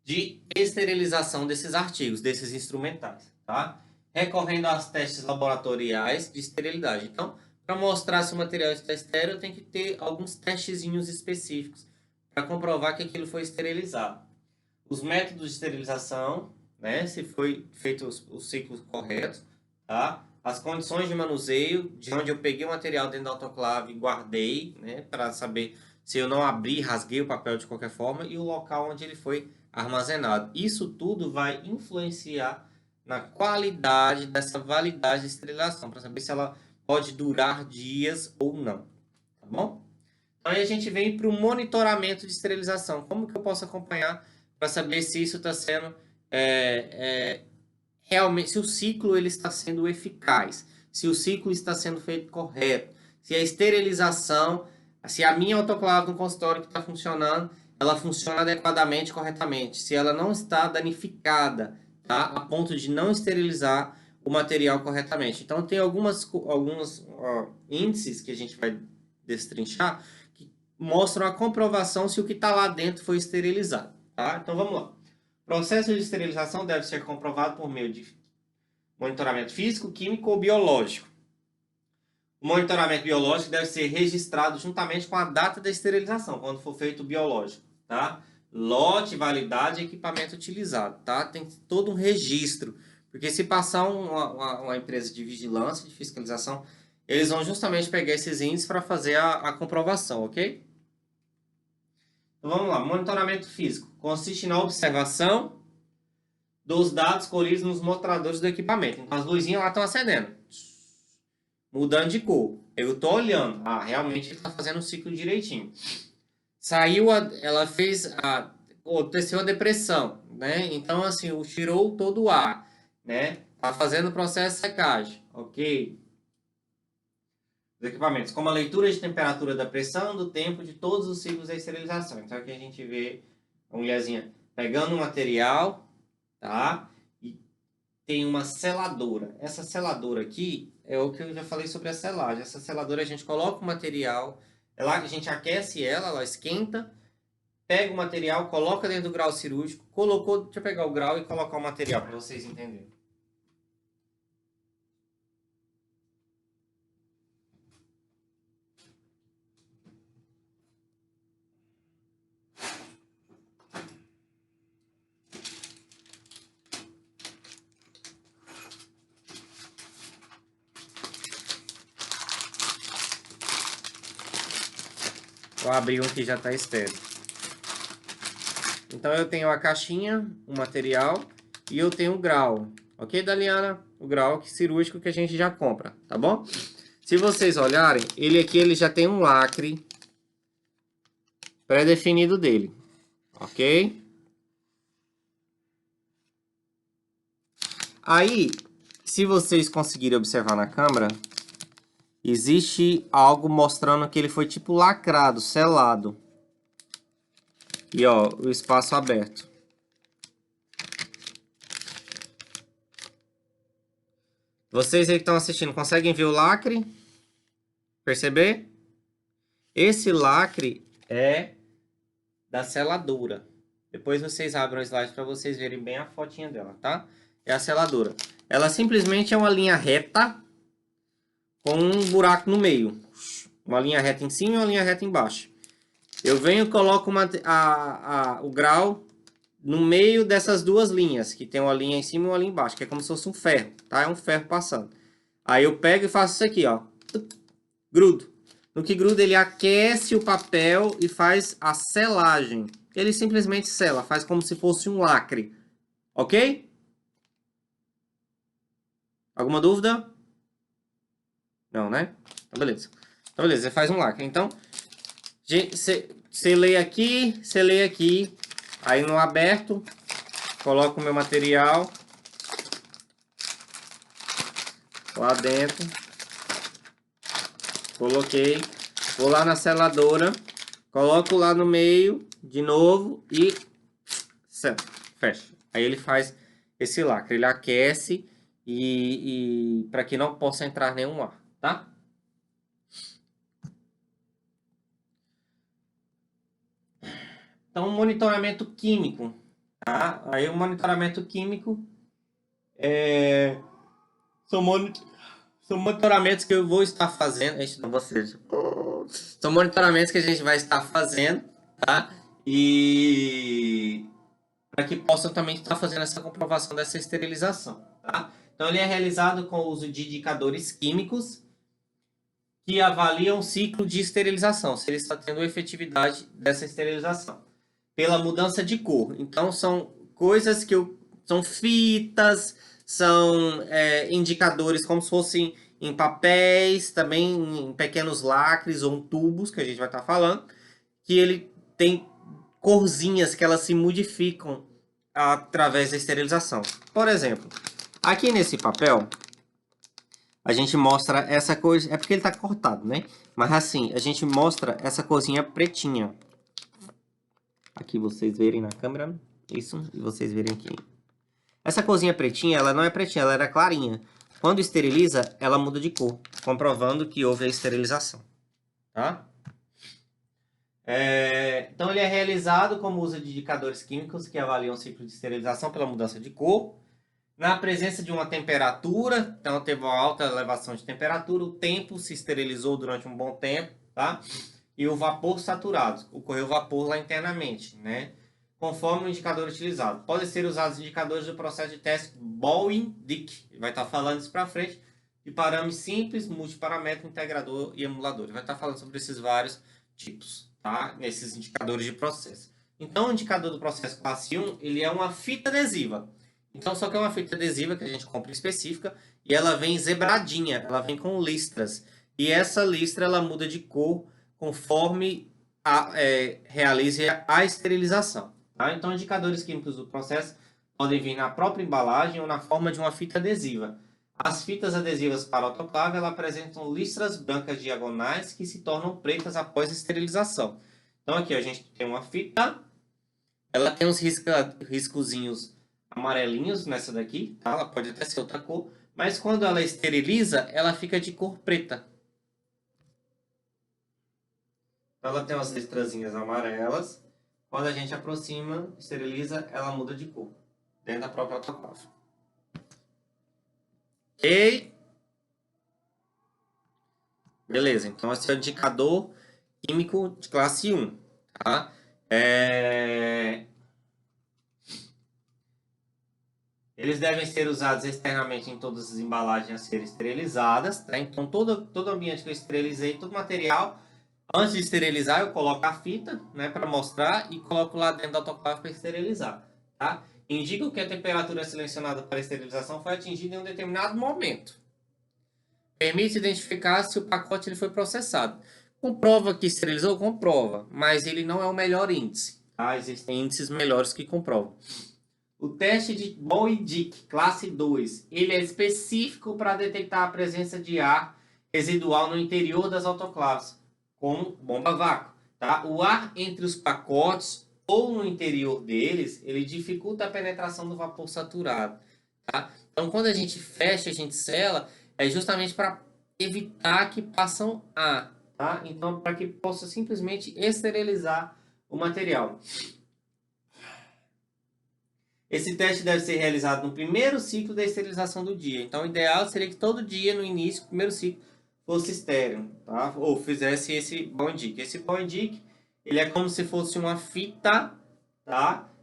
de esterilização desses artigos, desses instrumentais, tá? Recorrendo aos testes laboratoriais de esterilidade. Então, para mostrar se o material está estéril, eu tenho que ter alguns testezinhos específicos para comprovar que aquilo foi esterilizado. Os métodos de esterilização, né? Se foi feito os ciclos corretos, tá? As condições de manuseio, de onde eu peguei o material dentro da autoclave e guardei, né? Para saber se eu não abri, rasguei o papel de qualquer forma, e o local onde ele foi armazenado. Isso tudo vai influenciar na qualidade dessa validade de esterilização, para saber se ela pode durar dias ou não, tá bom? Então aí a gente vem para o monitoramento de esterilização. Como que eu posso acompanhar para saber se isso está sendo realmente, se o ciclo ele está sendo eficaz, se o ciclo está sendo feito correto, se a esterilização, se a minha autoclave no consultório que está funcionando, ela funciona adequadamente, corretamente, se ela não está danificada, tá? A ponto de não esterilizar o material corretamente. Então, tem alguns índices que a gente vai destrinchar que mostram a comprovação se o que está lá dentro foi esterilizado, tá? Então, vamos lá. O processo de esterilização deve ser comprovado por meio de monitoramento físico, químico ou biológico. O monitoramento biológico deve ser registrado juntamente com a data da esterilização, quando for feito o biológico, tá? Lote, validade e equipamento utilizado, tá? Tem todo um registro, porque se passar uma empresa de vigilância, de fiscalização, eles vão justamente pegar esses índices para fazer a comprovação, ok? Então vamos lá, monitoramento físico. Consiste na observação dos dados colhidos nos mostradores do equipamento. Então as luzinhas lá estão acendendo, mudando de cor. Eu estou olhando, realmente ele está fazendo o ciclo direitinho. Saiu, ela fez, aconteceu a depressão, né? Então assim, tirou todo o ar, né? Tá fazendo o processo de secagem, ok? Os equipamentos, como a leitura de temperatura da pressão, do tempo de todos os ciclos da esterilização. Então aqui a gente vê a mulherzinha pegando o material, tá? E tem uma seladora. Essa seladora aqui é o que eu já falei sobre a selagem. Essa seladora a gente coloca o material, a gente aquece ela esquenta, pega o material, coloca dentro do grau cirúrgico, deixa eu pegar o grau e colocar o material para vocês entenderem. Vou abrir um que já está estéril. Então eu tenho a caixinha, o material e eu tenho o grau. Ok, Daliana? O grau cirúrgico que a gente já compra, tá bom? Se vocês olharem, ele já tem um lacre pré-definido dele. Ok? Aí, se vocês conseguirem observar na câmera, existe algo mostrando que ele foi tipo lacrado, selado. E ó, o espaço aberto. Vocês aí que estão assistindo, conseguem ver o lacre? Perceber? Esse lacre é da seladura. Depois vocês abrem o slide para vocês verem bem a fotinha dela, tá? É a seladura. Ela simplesmente é uma linha reta com um buraco no meio. Uma linha reta em cima e uma linha reta embaixo. Eu venho e coloco o grau no meio dessas duas linhas, que tem uma linha em cima e uma linha embaixo, que é como se fosse um ferro, tá? É um ferro passando. Aí eu pego e faço isso aqui, ó. Grudo. No que gruda, ele aquece o papel e faz a selagem. Ele simplesmente sela, faz como se fosse um lacre. Ok? Alguma dúvida? Não, né? Então, beleza. Então, beleza, você faz um lacre. Então, você lê aqui, aí no aberto, coloco o meu material lá dentro, coloquei, vou lá na seladora, coloco lá no meio de novo e fecha. Aí ele faz esse lacre, ele aquece e para que não possa entrar nenhum ar, tá? Então, monitoramento químico, tá? Aí o monitoramento químico são monitoramentos que eu vou estar fazendo, são monitoramentos que a gente vai estar fazendo, tá? E para que possam também estar fazendo essa comprovação dessa esterilização, tá? Então, ele é realizado com o uso de indicadores químicos que avaliam o ciclo de esterilização, se ele está tendo efetividade dessa esterilização. Pela mudança de cor. Então, são coisas são fitas, são indicadores como se fossem em papéis, também em pequenos lacres ou em tubos, que a gente vai estar falando, que ele tem corzinhas que elas se modificam através da esterilização. Por exemplo, aqui nesse papel, a gente mostra essa coisa, é porque ele está cortado, né? Mas assim, a gente mostra essa corzinha pretinha. Aqui vocês verem na câmera, isso, e vocês verem aqui. Essa corzinha pretinha, ela não é pretinha, ela era clarinha. Quando esteriliza, ela muda de cor, comprovando que houve a esterilização, tá? Então, ele é realizado como uso de indicadores químicos que avaliam o ciclo de esterilização pela mudança de cor. Na presença de uma temperatura, então teve uma alta elevação de temperatura, o tempo se esterilizou durante um bom tempo, tá? E o vapor saturado, ocorreu vapor lá internamente, né? Conforme o indicador utilizado. Podem ser usados indicadores do processo de teste Bowen-Dick, vai estar falando isso para frente, de parâmetros simples, multiparamétrico, integrador e emulador. Vai estar falando sobre esses vários tipos, tá? Nesses indicadores de processo. Então, o indicador do processo classe 1, ele é uma fita adesiva. Então, só que é uma fita adesiva que a gente compra específica e ela vem zebradinha, ela vem com listras. E essa listra, ela muda de cor conforme realize a esterilização. Tá? Então, indicadores químicos do processo podem vir na própria embalagem ou na forma de uma fita adesiva. As fitas adesivas para autoclave, elas apresentam listras brancas diagonais que se tornam pretas após a esterilização. Então, aqui a gente tem uma fita, ela tem uns riscozinhos amarelinhos nessa daqui, tá? Ela pode até ser outra cor, mas quando ela esteriliza, ela fica de cor preta. Ela tem umas listrazinhas amarelas. Quando a gente aproxima, esteriliza, ela muda de cor, dentro da própria autoclave. Ok? Beleza, então esse é o indicador químico de classe 1, tá? Eles devem ser usados externamente em todas as embalagens a serem esterilizadas, tá? Então, todo ambiente que eu esterilizei, todo material, antes de esterilizar, eu coloco a fita, né, para mostrar e coloco lá dentro da autoclave para esterilizar, tá? Indicam que a temperatura selecionada para a esterilização foi atingida em um determinado momento. Permite identificar se o pacote ele foi processado. Comprova que esterilizou? Comprova, mas ele não é o melhor índice, tá? Existem índices melhores que comprovam. O teste de Bowen-Dick, classe 2, ele é específico para detectar a presença de ar residual no interior das autoclaves, como bomba vácuo. Tá? O ar entre os pacotes ou no interior deles, ele dificulta a penetração do vapor saturado. Tá? Então, quando a gente fecha, a gente sela, é justamente para evitar que passem ar. Tá? Então, para que possa simplesmente esterilizar o material. Esse teste deve ser realizado no primeiro ciclo da esterilização do dia. Então, o ideal seria que todo dia, no início, o primeiro ciclo, fosse estéril, tá? Ou fizesse esse Bowen-Dick. Esse Bowen-Dick, ele é como se fosse uma fita, tá?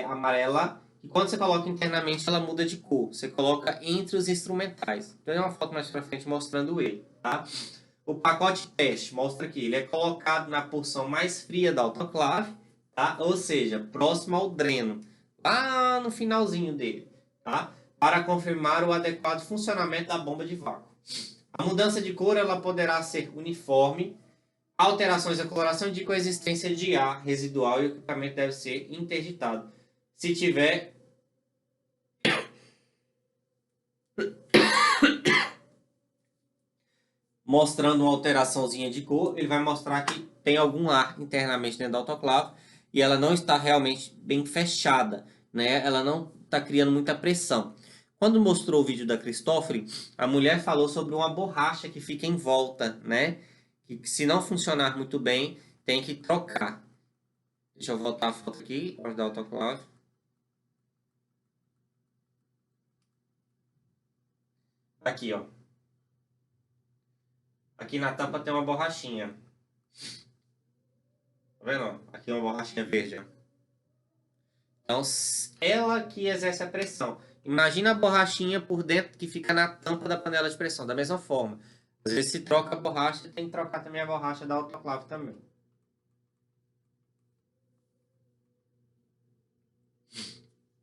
Amarela, e quando você coloca internamente, ela muda de cor. Você coloca entre os instrumentais. Então, é uma foto mais pra frente mostrando ele, tá? O pacote teste mostra aqui, ele é colocado na porção mais fria da autoclave, tá? Ou seja, próximo ao dreno, lá no finalzinho dele, tá? Para confirmar o adequado funcionamento da bomba de vácuo. A mudança de cor ela poderá ser uniforme. Alterações da coloração indicam a existência de ar residual e o equipamento deve ser interditado. Se tiver mostrando uma alteraçãozinha de cor, ele vai mostrar que tem algum ar internamente dentro da autoclave e ela não está realmente bem fechada, né? Ela não está criando muita pressão. Quando mostrou o vídeo da Christoffel, a mulher falou sobre uma borracha que fica em volta, né? Que se não funcionar muito bem, tem que trocar. Deixa eu voltar a foto aqui, da autoclave. Aqui, ó. Aqui na tampa tem uma borrachinha. Tá vendo? Aqui é uma borrachinha verde. Então, ela que exerce a pressão. Imagina a borrachinha por dentro que fica na tampa da panela de pressão. Da mesma forma. Às vezes se troca a borracha, tem que trocar também a borracha da autoclave também.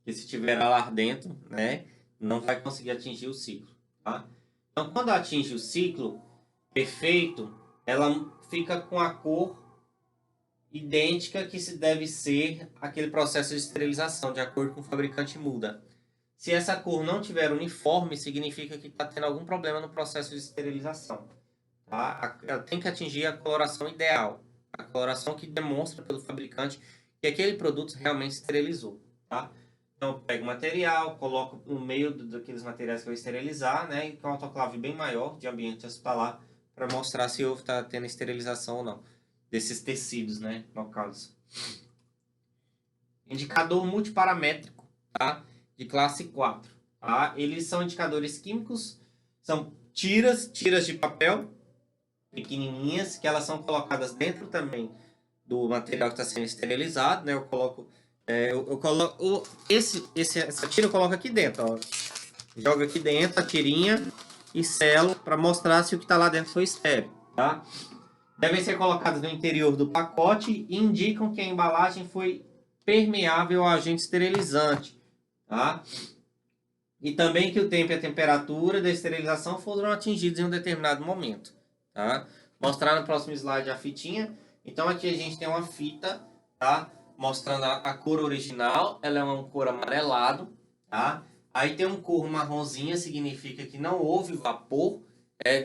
E se tiver ar dentro, né, não vai conseguir atingir o ciclo. Tá? Então, quando atinge o ciclo perfeito, ela fica com a cor idêntica que se deve ser aquele processo de esterilização, de acordo com o fabricante muda. Se essa cor não tiver uniforme, significa que está tendo algum problema no processo de esterilização. Tá? Ela tem que atingir a coloração ideal, a coloração que demonstra pelo fabricante que aquele produto realmente esterilizou. Tá? Então, eu pego o material, coloco no meio daqueles materiais que eu vou esterilizar, né, e com um autoclave bem maior, de ambiente hospitalar, para mostrar se está tendo esterilização ou não desses tecidos, né, no caso. Indicador multiparamétrico, tá? De classe 4. tá? Eles são indicadores químicos, são tiras de papel pequenininhas, que elas são colocadas dentro também do material que está sendo esterilizado, né? Eu coloco essa tira eu coloco aqui dentro, ó. Jogo aqui dentro a tirinha e selo para mostrar se o que está lá dentro foi estéril, tá? Devem ser colocadas no interior do pacote e indicam que a embalagem foi permeável ao agente esterilizante, tá? E também que o tempo e a temperatura da esterilização foram atingidos em um determinado momento, tá? Mostrar no próximo slide a fitinha. Então aqui a gente tem uma fita, tá? Mostrando a cor original, ela é uma cor amarelado, tá? Aí tem um cor marronzinha, significa que não houve vapor,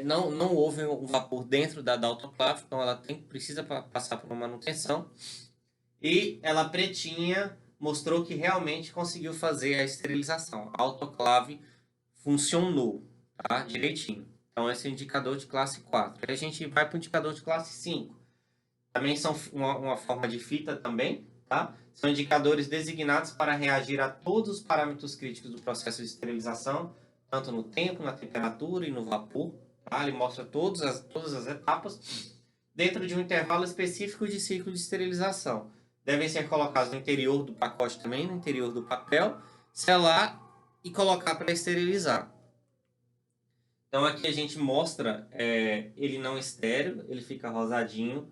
não houve um vapor dentro da autoclave, então ela precisa passar por uma manutenção. E ela pretinha mostrou que realmente conseguiu fazer a esterilização. A autoclave funcionou, tá? Direitinho. Então esse é o indicador de classe 4. Aí a gente vai para o indicador de classe 5. Também são uma forma de fita também, tá? São indicadores designados para reagir a todos os parâmetros críticos do processo de esterilização, tanto no tempo, na temperatura e no vapor, tá? Ele mostra todas as etapas dentro de um intervalo específico de ciclo de esterilização. Devem ser colocados no interior do pacote também, no interior do papel, selar e colocar para esterilizar. Então aqui a gente mostra ele não estéril, ele fica rosadinho.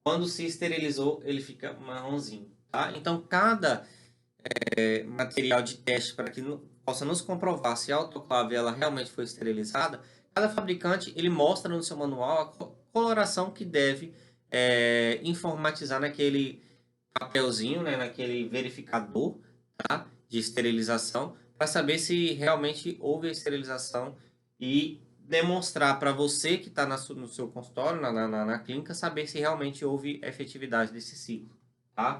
Quando se esterilizou, ele fica marronzinho, tá? Então cada material de teste para que possa nos comprovar se a autoclave ela realmente foi esterilizada, cada fabricante ele mostra no seu manual a coloração que deve informatizar naquele papelzinho, né, naquele verificador, tá, de esterilização, para saber se realmente houve a esterilização e demonstrar para você que está no seu consultório, na clínica, saber se realmente houve efetividade desse ciclo, tá?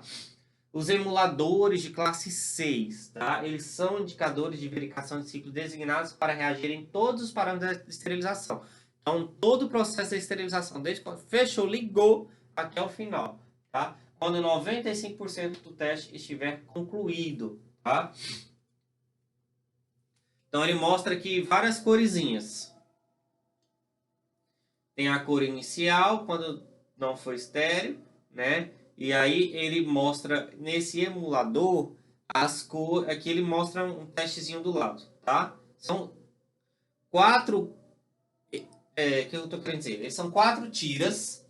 Os emuladores de classe 6, tá? Eles são indicadores de verificação de ciclo designados para reagir em todos os parâmetros de esterilização. Então, todo o processo de esterilização, desde quando fechou, ligou até o final, tá? Quando 95% do teste estiver concluído, tá? Então, ele mostra aqui várias coresinhas. Tem a cor inicial, quando não foi estéril, né? E aí ele mostra, nesse emulador, as cores... Aqui ele mostra um testezinho do lado, tá? São 4... que eu tô querendo dizer? São 4 tiras,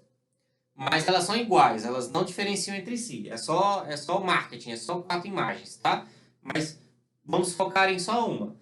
mas elas são iguais, elas não diferenciam entre si. É só o marketing, é só 4 imagens, tá? Mas vamos focar em só uma.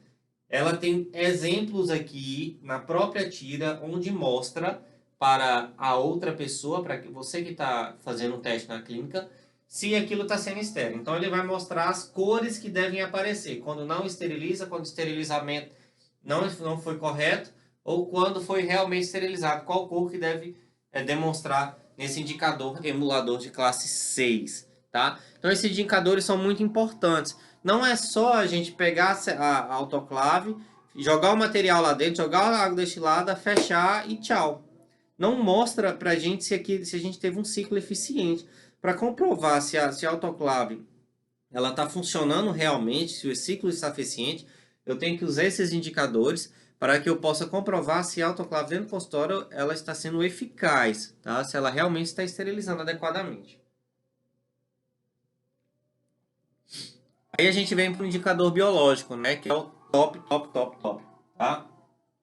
Ela tem exemplos aqui na própria tira, onde mostra para a outra pessoa, para você que está fazendo um teste na clínica, se aquilo está sendo estéril. Então, ele vai mostrar as cores que devem aparecer. Quando não esteriliza, quando o esterilizamento não foi correto, ou quando foi realmente esterilizado. Qual cor que deve demonstrar nesse indicador emulador de classe 6, tá? Então, esses indicadores são muito importantes. Não é só a gente pegar a autoclave, jogar o material lá dentro, jogar a água destilada, fechar e tchau. Não mostra pra gente se a gente teve um ciclo eficiente. Para comprovar se a autoclave ela está funcionando realmente, se o ciclo está eficiente, eu tenho que usar esses indicadores para que eu possa comprovar se a autoclave dentro do consultório ela está sendo eficaz, tá? Se ela realmente está esterilizando adequadamente. Aí a gente vem para o indicador biológico, né? Que é o top, tá?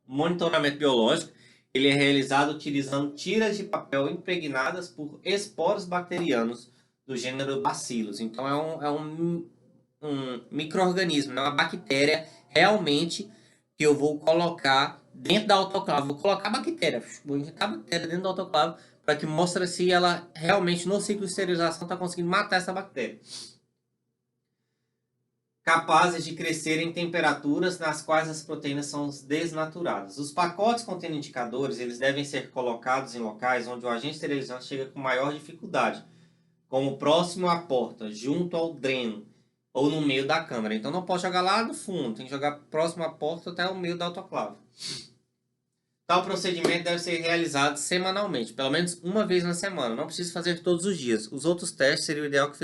O monitoramento biológico, ele é realizado utilizando tiras de papel impregnadas por esporos bacterianos do gênero Bacillus. Então é um micro-organismo, é uma bactéria realmente que eu vou colocar dentro da autoclave. Vou colocar a bactéria, vou injetar a bactéria dentro da autoclave para que mostre se ela realmente no ciclo de esterilização está conseguindo matar essa bactéria. Capazes de crescer em temperaturas nas quais as proteínas são desnaturadas. Os pacotes contendo indicadores, eles devem ser colocados em locais onde o agente esterilizante chega com maior dificuldade, como próximo à porta, junto ao dreno, ou no meio da câmara. Então não pode jogar lá no fundo, tem que jogar próximo à porta até o meio da autoclave. Tal procedimento deve ser realizado semanalmente, pelo menos uma vez na semana. Não precisa fazer todos os dias. Os outros testes seria o ideal que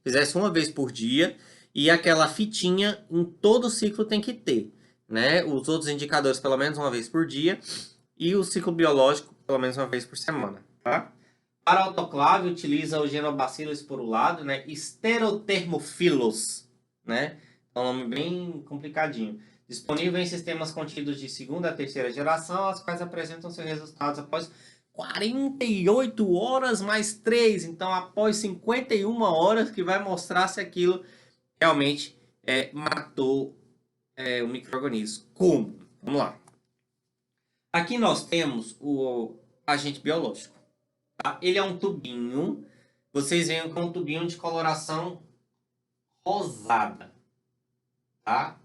fizesse uma vez por dia, e aquela fitinha em todo o ciclo tem que ter. né? Os outros indicadores pelo menos uma vez por dia e o ciclo biológico pelo menos uma vez por semana, tá? Para autoclave utiliza o Genobacillus sporulado, né? Sterothermophilus, né? É um nome bem complicadinho. Disponível em sistemas contidos de segunda a terceira geração, as quais apresentam seus resultados após 48 horas mais 3. Então, após 51 horas que vai mostrar se aquilo realmente matou o micro-organismo. Como? Vamos lá. Aqui nós temos o agente biológico. Tá? Ele é um tubinho. Vocês veem com um tubinho de coloração rosada. Tá?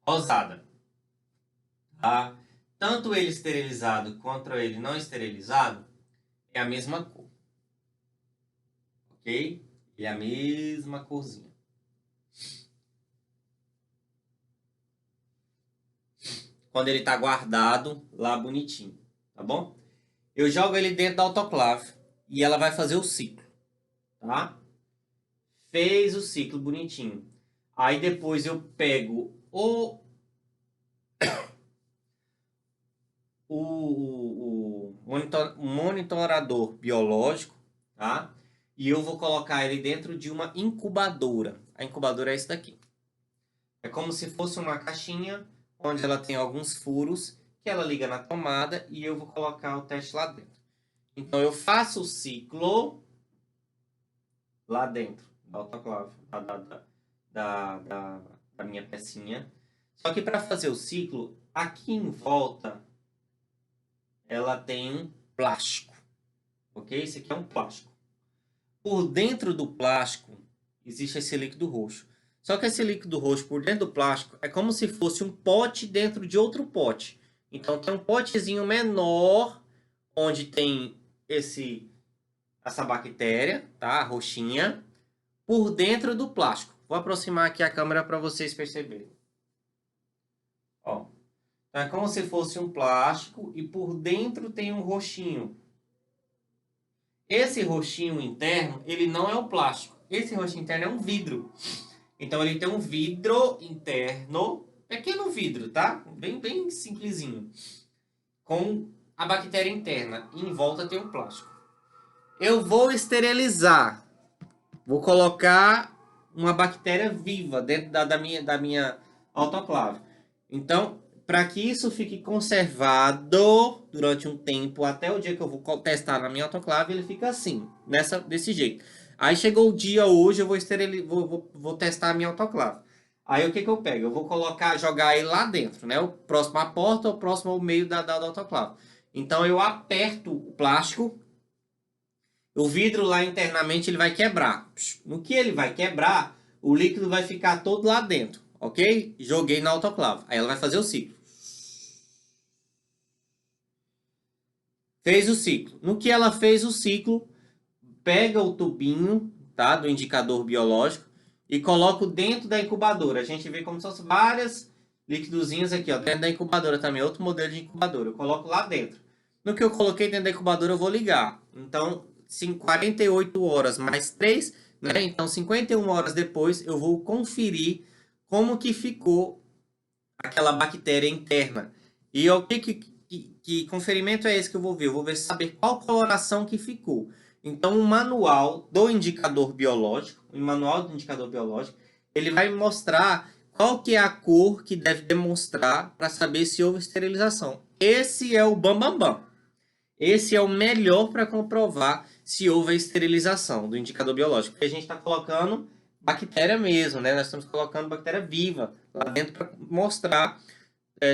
Rosada. Tá? Tanto ele esterilizado quanto ele não esterilizado é a mesma cor. Ok? É a mesma corzinha. Quando ele está guardado lá bonitinho, tá bom? Eu jogo ele dentro da autoclave e ela vai fazer o ciclo, tá? Fez o ciclo bonitinho. Aí depois eu pego o monitorador biológico, tá? E eu vou colocar ele dentro de uma incubadora. A incubadora é esse daqui. É como se fosse uma caixinha onde ela tem alguns furos que ela liga na tomada e eu vou colocar o teste lá dentro. Então eu faço o ciclo lá dentro da autoclave, da minha pecinha. Só que para fazer o ciclo, aqui em volta ela tem um plástico, ok? Esse aqui é um plástico. Por dentro do plástico existe esse líquido roxo. Só que esse líquido roxo por dentro do plástico é como se fosse um pote dentro de outro pote. Então tem um potezinho menor onde tem essa bactéria, tá? A roxinha, por dentro do plástico. Vou aproximar aqui a câmera para vocês perceberem. Ó. Então é como se fosse um plástico e por dentro tem um roxinho. Esse roxinho interno, ele não é o plástico. Esse roxinho interno é um vidro. Então ele tem um vidro interno, pequeno vidro, tá? Bem simplesinho. Com a bactéria interna. E em volta tem um plástico. Eu vou esterilizar. Vou colocar uma bactéria viva dentro da minha autoclave. Então, para que isso fique conservado durante um tempo, até o dia que eu vou testar na minha autoclave, ele fica assim, desse jeito. Aí chegou o dia hoje, eu vou testar a minha autoclave. Aí o que eu pego? Eu vou jogar ele lá dentro, né? O próximo à porta, o próximo ao meio da autoclave. Então eu aperto o plástico, o vidro lá internamente ele vai quebrar. No que ele vai quebrar, o líquido vai ficar todo lá dentro, ok? Joguei na autoclave. Aí ela vai fazer o ciclo. Fez o ciclo. No que ela fez o ciclo, pega o tubinho, tá, do indicador biológico e coloco dentro da incubadora. A gente vê como se fossem várias líquidozinhas aqui, ó, dentro da incubadora também, outro modelo de incubadora. Eu coloco lá dentro. No que eu coloquei dentro da incubadora, eu vou ligar. Então, 48 horas mais 3, né? Então, 51 horas depois, eu vou conferir como que ficou aquela bactéria interna. E o que conferimento é esse que eu vou ver? Eu vou ver saber qual coloração que ficou. Então, o manual do indicador biológico, ele vai mostrar qual que é a cor que deve demonstrar para saber se houve esterilização. Esse é o bambambam. Esse é o melhor para comprovar se houve a esterilização do indicador biológico. Porque a gente está colocando bactéria mesmo, né? Nós estamos colocando bactéria viva lá dentro para mostrar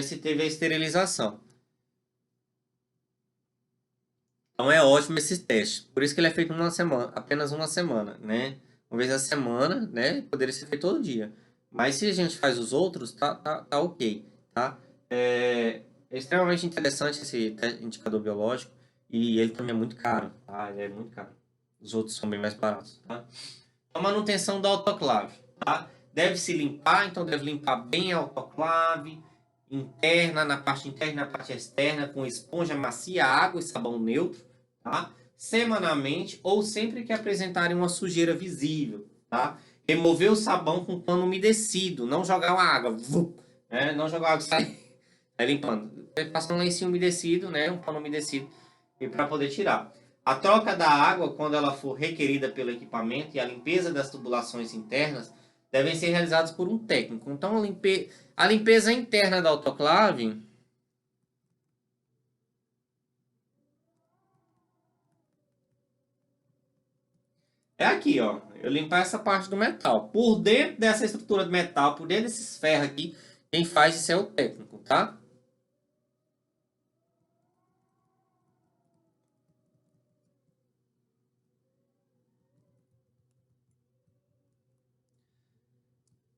se teve a esterilização. Então é ótimo esse teste. Por isso que ele é feito apenas uma semana, né? Uma vez a semana, né? Poderia ser feito todo dia. Mas se a gente faz os outros, tá ok, tá? É extremamente interessante esse indicador biológico e ele também é muito caro, tá? Ele é muito caro. Os outros são bem mais baratos, tá? A manutenção da autoclave, tá? Deve se limpar, então deve limpar bem a autoclave interna, na parte interna e na parte externa, com esponja macia, água e sabão neutro, tá? Semanalmente ou sempre que apresentarem uma sujeira visível, tá? remover o sabão com pano umedecido, não jogar uma água, né? Não jogar água, sai limpando. Passando um lencinho umedecido, né? Um pano umedecido, e para poder tirar. A troca da água, quando ela for requerida pelo equipamento, e a limpeza das tubulações internas devem ser realizadas por um técnico. Então, a limpeza interna da autoclave é aqui, ó. Eu limpar essa parte do metal. Por dentro dessa estrutura de metal, por dentro desses ferros aqui, quem faz isso é o técnico, tá?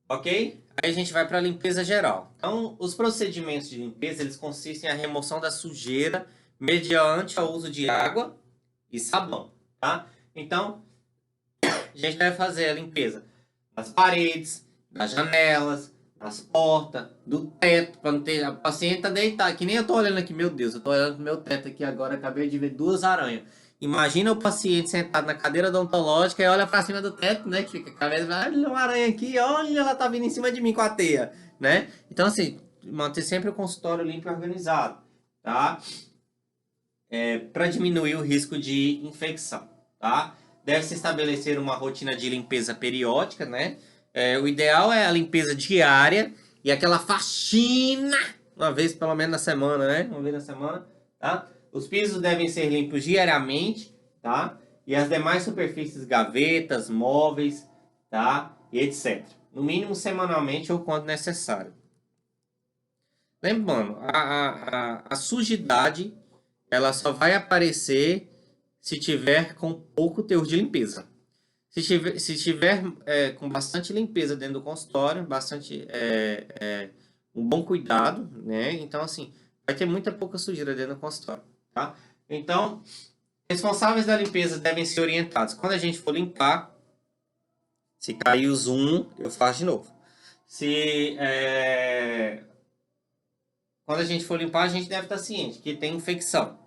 Ok? Aí a gente vai para a limpeza geral. Então, os procedimentos de limpeza, eles consistem na remoção da sujeira mediante o uso de água e sabão, tá? Então, a gente vai fazer a limpeza das paredes, das janelas, das portas, do teto, para não ter... A paciente tá deitada, que nem eu tô olhando aqui, meu Deus, eu tô olhando pro meu teto aqui agora, acabei de ver 2 aranhas. Imagina o paciente sentado na cadeira odontológica e olha para cima do teto, né? Que fica a cabeça, olha uma aranha aqui, olha, ela tá vindo em cima de mim com a teia, né? Então, assim, manter sempre o consultório limpo e organizado, tá? Para diminuir o risco de infecção, tá? Deve-se estabelecer uma rotina de limpeza periódica, né? O ideal é a limpeza diária e aquela faxina uma vez pelo menos na semana, né? Uma vez na semana, tá? Os pisos devem ser limpos diariamente, tá? E as demais superfícies, gavetas, móveis, tá? E etc. No mínimo semanalmente ou quando necessário. Lembrando, a sujidade ela só vai aparecer se tiver com pouco teor de limpeza. Se tiver com bastante limpeza dentro do consultório, bastante um bom cuidado, né? Então, assim, vai ter muita pouca sujeira dentro do consultório, tá? Então, responsáveis da limpeza devem ser orientados. Quando a gente for limpar, se cair o zoom, eu faço de novo. Quando a gente for limpar, a gente deve estar ciente que tem infecção.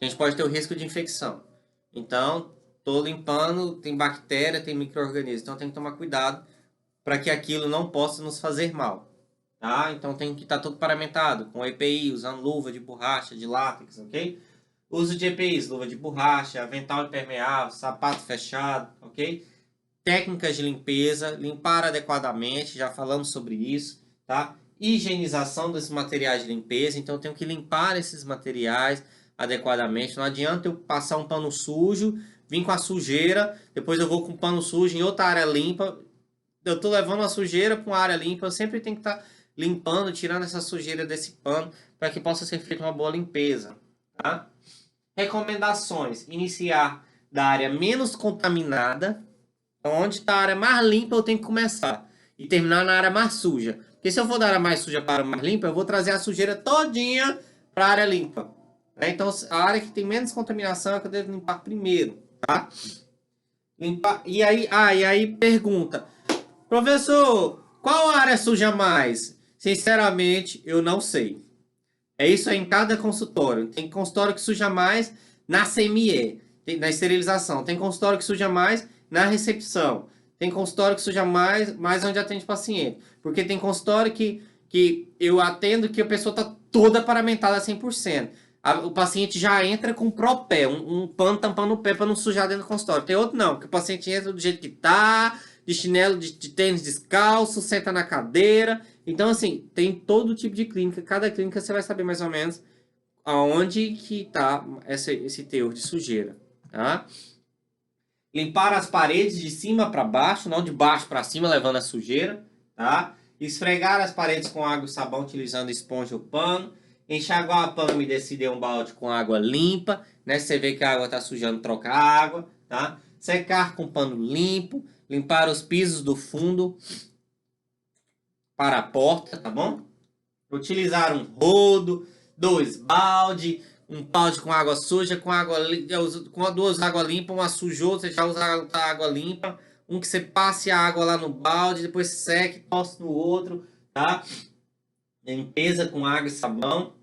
A gente pode ter o risco de infecção. Então, estou limpando, tem bactéria, tem micro-organismos. Então, tem que tomar cuidado para que aquilo não possa nos fazer mal. Tá? Então, tem que estar tudo paramentado, com EPI, usando luva de borracha, de látex, ok? Uso de EPIs, luva de borracha, avental impermeável, sapato fechado, ok? Técnicas de limpeza, limpar adequadamente, já falamos sobre isso, tá? Higienização desses materiais de limpeza, então eu tenho que limpar esses materiais adequadamente. Não adianta eu passar um pano sujo, vir com a sujeira, depois eu vou com o pano sujo em outra área limpa. Eu tô levando a sujeira para uma área limpa, eu sempre tenho que estar limpando, tirando essa sujeira desse pano para que possa ser feita uma boa limpeza, tá? Recomendações: iniciar da área menos contaminada, onde está a área mais limpa eu tenho que começar, e terminar na área mais suja. Porque se eu for da área mais suja para a área mais limpa, eu vou trazer a sujeira todinha para a área limpa. Então, a área que tem menos contaminação é que eu devo limpar primeiro, tá? E aí pergunta, professor, qual área suja mais? Sinceramente, eu não sei. É isso aí em cada consultório. Tem consultório que suja mais na CME, na esterilização. Tem consultório que suja mais na recepção. Tem consultório que suja mais onde atende paciente. Porque tem consultório que eu atendo que a pessoa está toda paramentada 100%. O paciente já entra com propé, um pano tampando o pé para não sujar dentro do consultório. Tem outro não, que o paciente entra do jeito que tá, de chinelo, de tênis descalço, senta na cadeira. Então, assim, tem todo tipo de clínica. Cada clínica você vai saber mais ou menos aonde que tá esse teor de sujeira, tá? Limpar as paredes de cima para baixo, não de baixo para cima, levando a sujeira, tá? Esfregar as paredes com água e sabão utilizando esponja ou pano. Enxaguar a pano umedecida em um balde com água limpa, né? Se você vê que a água está sujando, troca a água, tá? Secar com pano limpo, limpar os pisos do fundo para a porta, tá bom? Utilizar um rodo, 2 balde, um balde com água suja, com 2 águas limpas, uma sujou, você já usa a água limpa, um que você passe a água lá no balde, depois seque, tosse no outro, tá? Limpeza com água e sabão.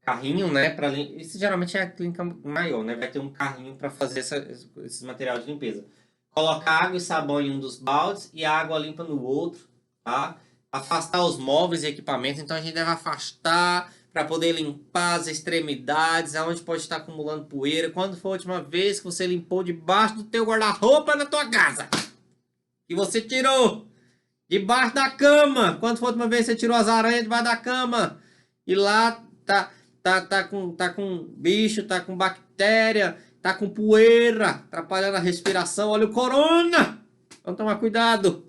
Carrinho, né? Isso geralmente é a clínica maior, né? Vai ter um carrinho para fazer esses materiais de limpeza. colocar água e sabão em um dos baldes e a água limpa no outro, tá? Afastar os móveis e equipamentos, então a gente deve afastar para poder limpar as extremidades, aonde pode estar acumulando poeira. Quando foi a última vez que você limpou debaixo do teu guarda-roupa na tua casa? Que você tirou debaixo da cama? Quando foi a última vez que você tirou as aranhas debaixo da cama? E lá tá com bicho, tá com bactéria, tá com poeira, atrapalhando a respiração. Olha o corona! Então tomar cuidado.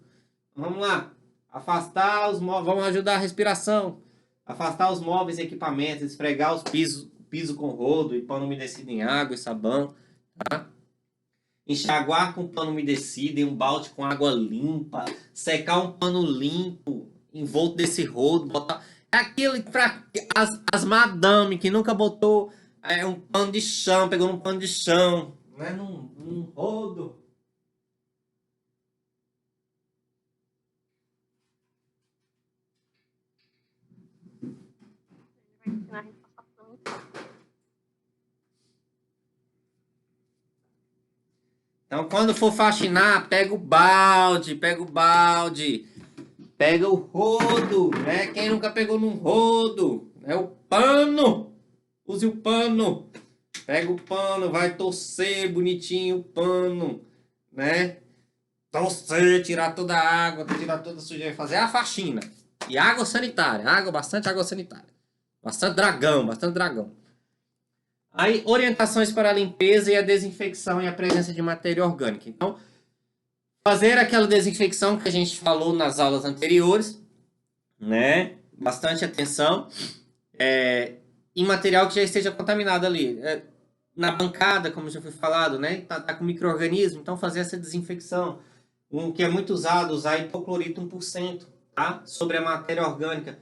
Vamos lá. Afastar os móveis, vamos ajudar a respiração. Afastar os móveis e equipamentos, esfregar os piso com rodo e pano umedecido em água e sabão, tá? Enxaguar com pano umedecido em um balde com água limpa, secar um pano limpo envolto desse rodo, botar aquilo para as madame que nunca botou um pano de chão, pegou num pano de chão, né, num rodo. Vai ensinar a gente a passar pano. Então, quando for faxinar, pega o balde, pega o rodo, né? Quem nunca pegou num rodo? É o pano. Use o pano. Pega o pano, vai torcer bonitinho o pano, né? Torcer, tirar toda a água, tirar toda a sujeira, fazer a faxina. E água sanitária, bastante água sanitária. Bastante dragão. Aí, orientações para a limpeza e a desinfecção e a presença de matéria orgânica. Então, fazer aquela desinfecção que a gente falou nas aulas anteriores, né? Bastante atenção. Em material que já esteja contaminado ali. Na bancada, como já foi falado, né? Tá com micro-organismo, então fazer essa desinfecção. Um que é muito usado, usar hipoclorito 1%, tá? Sobre a matéria orgânica.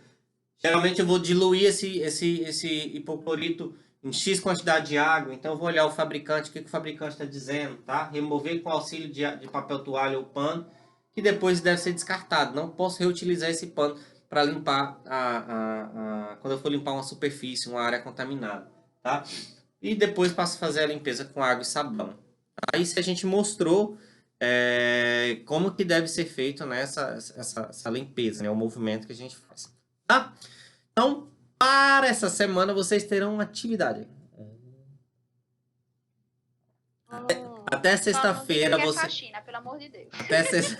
Geralmente eu vou diluir esse hipoclorito em X quantidade de água, então eu vou olhar o fabricante, o que o fabricante está dizendo, tá? Remover com auxílio de papel toalha ou pano, que depois deve ser descartado. Não posso reutilizar esse pano para limpar quando eu for limpar uma superfície, uma área contaminada, tá? E depois passo a fazer a limpeza com água e sabão. Tá? Isso a gente mostrou como que deve ser feito, né, essa limpeza, né, o movimento que a gente faz, tá? Então, para essa semana, vocês terão uma atividade. Até sexta-feira Não, você... faxina, pelo amor de Deus. Até sexta...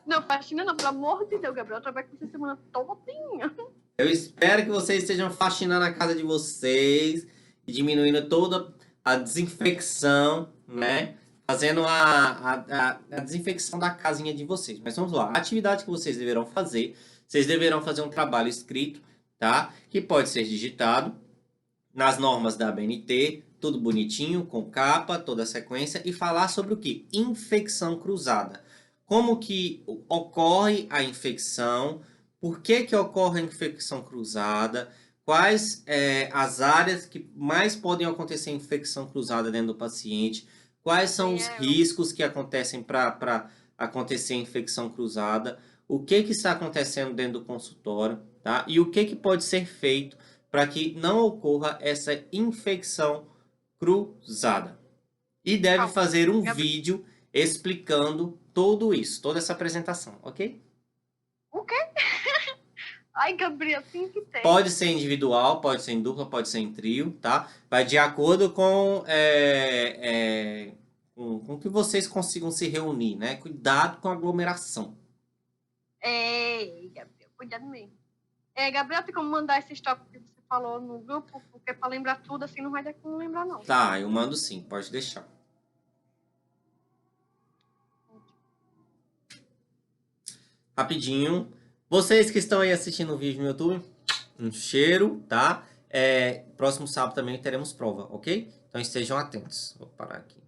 Não, faxina não, pelo amor de Deus, Gabriel. Eu trabalho com você semana todinha. Eu espero que vocês estejam faxinando a casa de vocês e diminuindo toda a desinfecção, né? Fazendo a desinfecção da casinha de vocês. Mas vamos lá. A atividade que vocês deverão fazer, vocês deverão fazer um trabalho escrito, tá? Que pode ser digitado nas normas da ABNT, tudo bonitinho, com capa, toda a sequência, e falar sobre o que? Infecção cruzada. Como que ocorre a infecção, por que ocorre a infecção cruzada, quais as áreas que mais podem acontecer infecção cruzada dentro do paciente, quais são os riscos que acontecem para acontecer infecção cruzada, o que está acontecendo dentro do consultório, tá? E o que pode ser feito para que não ocorra essa infecção cruzada. E deve fazer um vídeo explicando tudo isso, toda essa apresentação, ok? O quê? Ai, Gabriel, assim que tem. Pode ser individual, pode ser em dupla, pode ser em trio, tá? Vai de acordo com que vocês consigam se reunir, né? Cuidado com a aglomeração. Gabriel, cuidado mesmo. Gabriel, tem como mandar esses tópicos que você falou no grupo? Porque pra lembrar tudo, assim, não vai dar como lembrar, não. Tá, eu mando sim, pode deixar. Rapidinho. Vocês que estão aí assistindo o vídeo no YouTube, um cheiro, tá? Próximo sábado também teremos prova, ok? Então estejam atentos. Vou parar aqui.